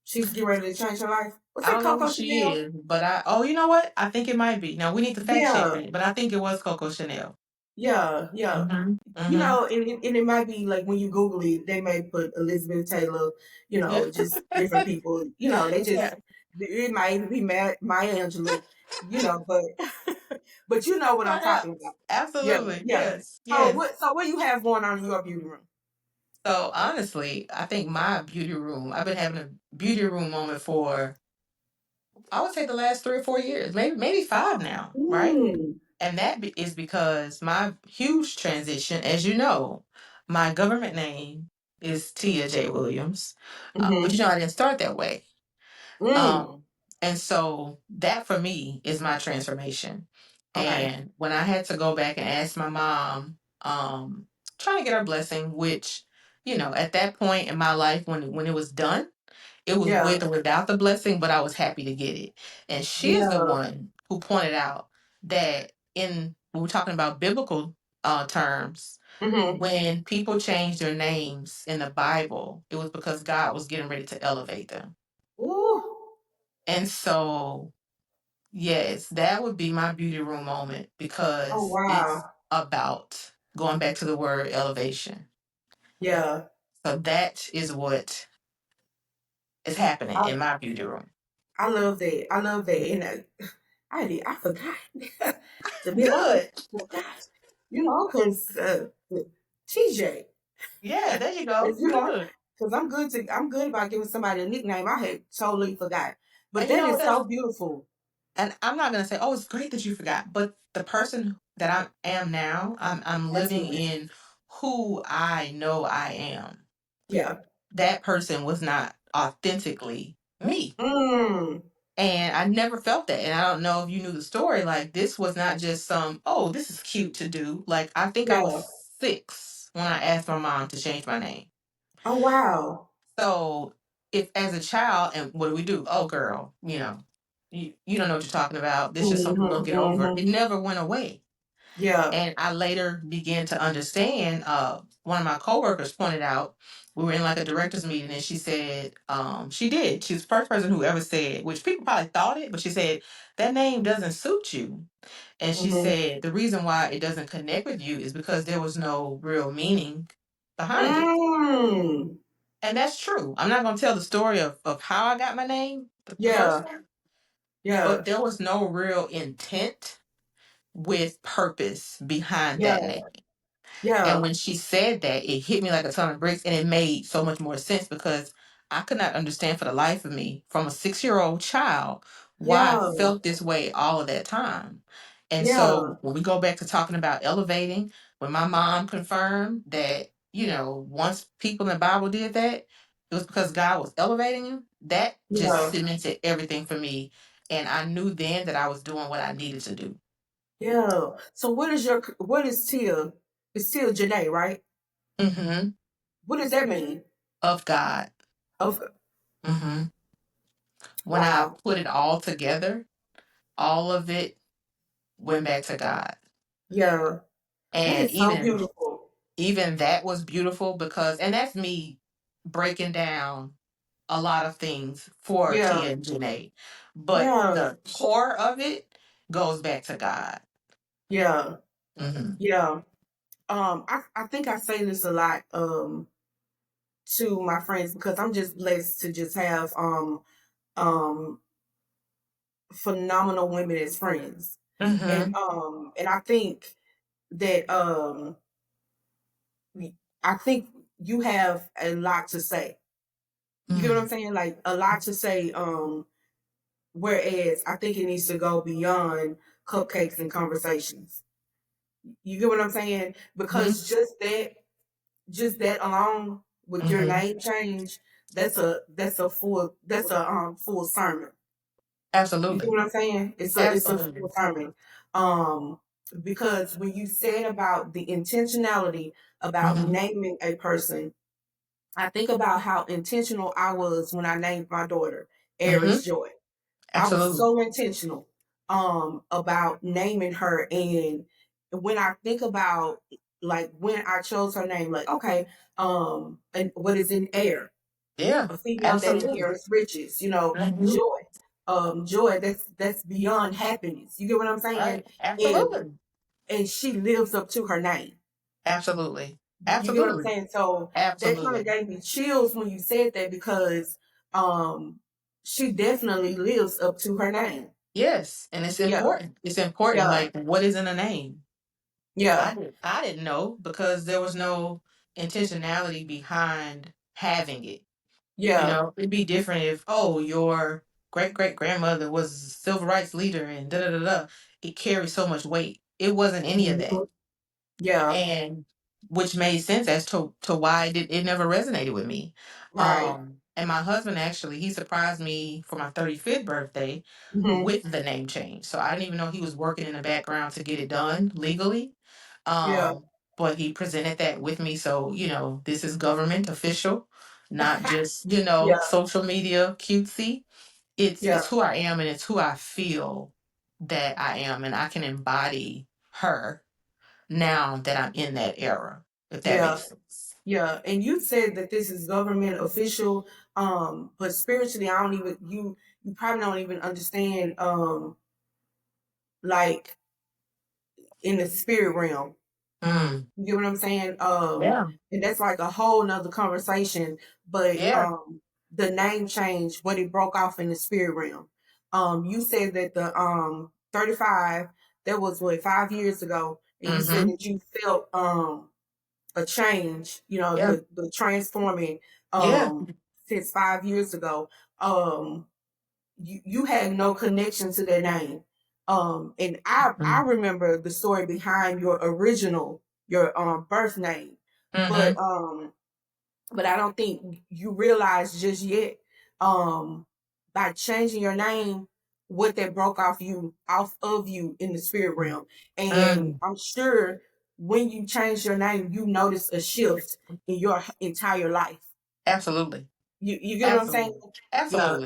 she's getting ready to change her life? Was I that don't know who Coco she Chanel? is, but you know what? I think it might be. Now we need to fact check Yeah, that, but I think it was Coco Chanel. yeah, yeah. Mhm. You Mhm. know, and it might be like when you Google it, they may put Elizabeth Taylor, Yeah. just different people, they just, Yeah. it might even be Maya Angelou, but, but you know what I'm talking Perhaps. about. Yeah, Absolutely. yeah. Yes. So Yes. what you have going on in your beauty room? So honestly, I think my beauty room, I've been having a beauty room moment for, I would say, the last 3 or 4 years, maybe five now, right? Mm, And that is because my huge transition, as you know, my government name is Tia J. Williams. But mm-hmm, I didn't start that way. mm, Um, and so that for me is my transformation. okay, And when I had to go back and ask my mom, trying to get her blessing, which, at that point in my life when it was done, it was yeah, with or without the blessing, but I was happy to get it. And she's the yeah, one who pointed out that when we're talking about biblical terms, mm-hmm, when people changed their names in the Bible, it was because God was getting ready to elevate them. ooh, And so, yes, that would be my beauty room moment oh, because it's wow, about going back to the word elevation. yeah, So that is what is happening I, in my beauty room. I love that, I love that, and I forgot. To be honest, Good. I forgot. Because TJ, Yeah, there you go. as you know, Good. because I'm good about giving somebody a nickname. I had totally forgot, but And you that know what? is so beautiful. And I'm not gonna say, oh, it's great that you forgot, but the person that I am now, I'm living Absolutely, in who I know I am. yeah. That person was not authentically me. Mm, And I never felt that. And I don't know if you knew the story. Like, this was not just oh, this is cute to do. Like, I think I was yeah. 6 when I asked my mom to change my name. Oh wow. So, if as a child, and what do we do? Oh, girl, you don't know what you're talking about. This is something we're going Mm-hmm, to get over. It mm-hmm. never went away. Yeah. And I later began to understand. One of my coworkers pointed out, we were in like a director's meeting, and she said, she did. She was the first person who ever said, which people probably thought it, but she said, that name doesn't suit you. And she Mm-hmm. said, the reason why it doesn't connect with you is because there was no real meaning behind it. Mm. And that's true. I'm not going to tell the story of how I got my name, the first Yeah. one, but Yeah. there was no real intent with purpose behind Yeah. that name. And Yeah. when she said that, it hit me like a ton of bricks, and it made so much more sense because I could not understand for the life of me, from a 6-year-old child, why I Yeah. felt this way all of that time. And Yeah. so when we go back to talking about elevating, when my mom confirmed that, once people in the Bible did that, it was because God was elevating him, that just Yeah. cemented everything for me. And I knew then that I was doing what I needed to do. Yeah. So what is Tia? It's Tia Janae, right? Hmm. What does that mean? Of God. Of Hmm. When I wow. put it all together, all of it went back to God. Yeah. That And is so even beautiful. even that was beautiful because, and that's me breaking down a lot of things for Yeah. Tia and Janae. But Yeah. the core of it goes back to God. Yeah. Hmm. Yeah. I think I say this a lot to my friends because I'm just blessed to just have um phenomenal women as friends. Hmm. And I think that I think you have a lot to say. You get what I'm Mm. saying? Like a lot to say. Whereas I think it needs to go beyond cupcakes and conversations. You get what I'm saying? Hmm. Because just that alone with your Hmm. name change, that's a full sermon. You get Absolutely. what I'm saying? It's a Absolutely. full sermon. Um, because when you said about the intentionality about Hmm. naming a person, I think about how intentional I was when I named my daughter Hmm. Aries Joy. I was Absolutely. so intentional about naming her, and when I think about like when I chose her name, like okay, and what is in air? Yeah. A female that Absolutely. inherits riches, Hmm. joy. Joy that's beyond happiness. You get what I'm saying? Right. And Absolutely. and she lives up to her name. Absolutely. You get what I'm Absolutely. saying? So that kind of Absolutely. gave me chills when you said that because um she definitely lives up to her name. Yes, and it's Yeah, important. It's important. yeah, Like, what is in a name? yeah, I didn't know because there was no intentionality behind having it. You yeah. know, it'd be different if, oh, your great great grandmother was a civil rights leader and da da da da. It carries so much weight. It wasn't any of that, Mhm. Yeah, and which made sense as to why it never resonated with me. right. And my husband actually he surprised me for my 35th birthday Hmm. with the name change. So I didn't even know he was working in the background to get it done legally. Yeah, But he presented that with me. So, this is government official, not just, yeah, social media cutesy. yeah, It's who I am and it's who I feel that I am. And I can embody her now that I'm in that era, if that yeah, makes sense. yeah. And you said that this is government official, but spiritually, I don't even you probably don't even understand like in the spirit realm. Mm, You get what I'm saying? yeah. And that's like a whole nother conversation. But Yeah. the name change, what it broke off in the spirit realm. You said that the 35, that was what 5 years ago, and you said Mm-hmm. that you felt a change, Yeah. the transforming Yeah. since 5 years ago. Um, you had no connection to their name. And I Mm-hmm. remember the story behind your birth name, but Mm-hmm. I don't think you realize just yet by changing your name what that broke off of you in the spirit realm. And Mm, I'm sure when you change your name, you notice a shift in your entire life. absolutely. You get what I'm saying? Absolutely. Yeah.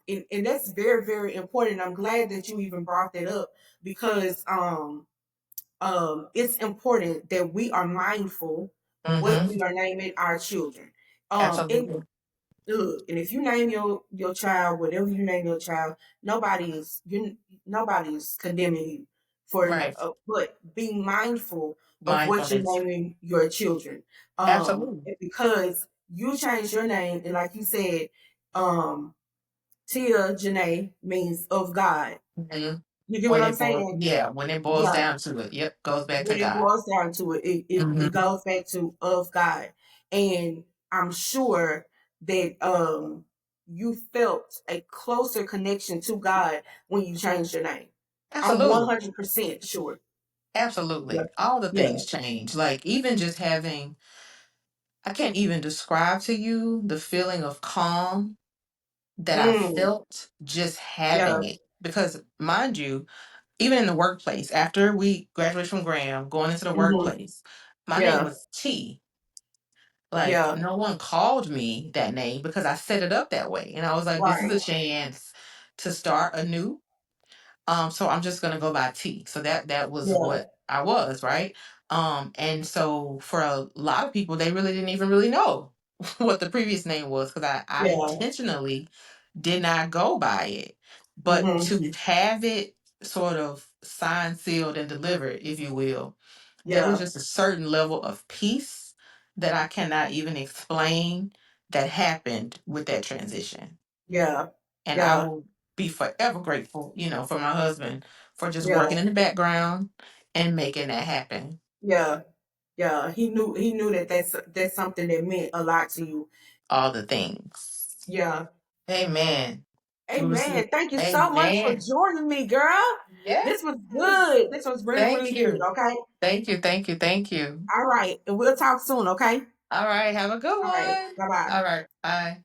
Absolutely. And that's very, very important. I'm glad that you even brought that up because it's important that we are mindful what Mm-hmm. we are naming our children. And Absolutely. look, and if you name your child whatever you name your child, nobody is condemning you for. Right. But be mindful of what you're Mindfulness. naming your children, Absolutely. and because you changed your name, and like you said, um, Tia Janae means of God. Hmm. You get what I'm saying? When it boils Yeah, down to it, yep, goes back to when it God. boils down to it, it Hmm. goes back to of God. And I'm sure that you felt a closer connection to God when you changed your name. I'm Absolutely. 100% sure. Yeah. Absolutely. All the Yeah. things change. Like even just having, I can't even describe to you the feeling of calm that I Mm, felt just yeah. having it. Because mind you, even in the workplace, after we graduated from Graham, going into the Hmm. workplace, my name Yeah. was T. Like Yeah. no one called me that name because I set it up that way. And I was like, this is Right. a chance to start anew. So I'm just gonna go by T. So that was Yeah. what I was, right? And so for a lot of people, they really didn't even really know what the previous name was because I Yeah. intentionally did not go by it. But Hmm. to have it sort of signed, sealed, and delivered, if you will, there was Yeah. just a certain level of peace that I cannot even explain that happened with that transition. Yeah. And I Yeah. will be forever grateful, for my husband for just Yeah. working in the background and making that happen. Yeah. Yeah. He knew that that's something that meant a lot to you. All the things. Yeah. Amen. Lucy. Amen. Thank you so much for Amen. joining me, girl. This was Yes. good. This was really, Thank really good. you. Okay. Thank you. Thank you. Thank you. All right. And we'll talk soon. Okay. All right. Have a good All right. one. Bye bye. All right. Bye.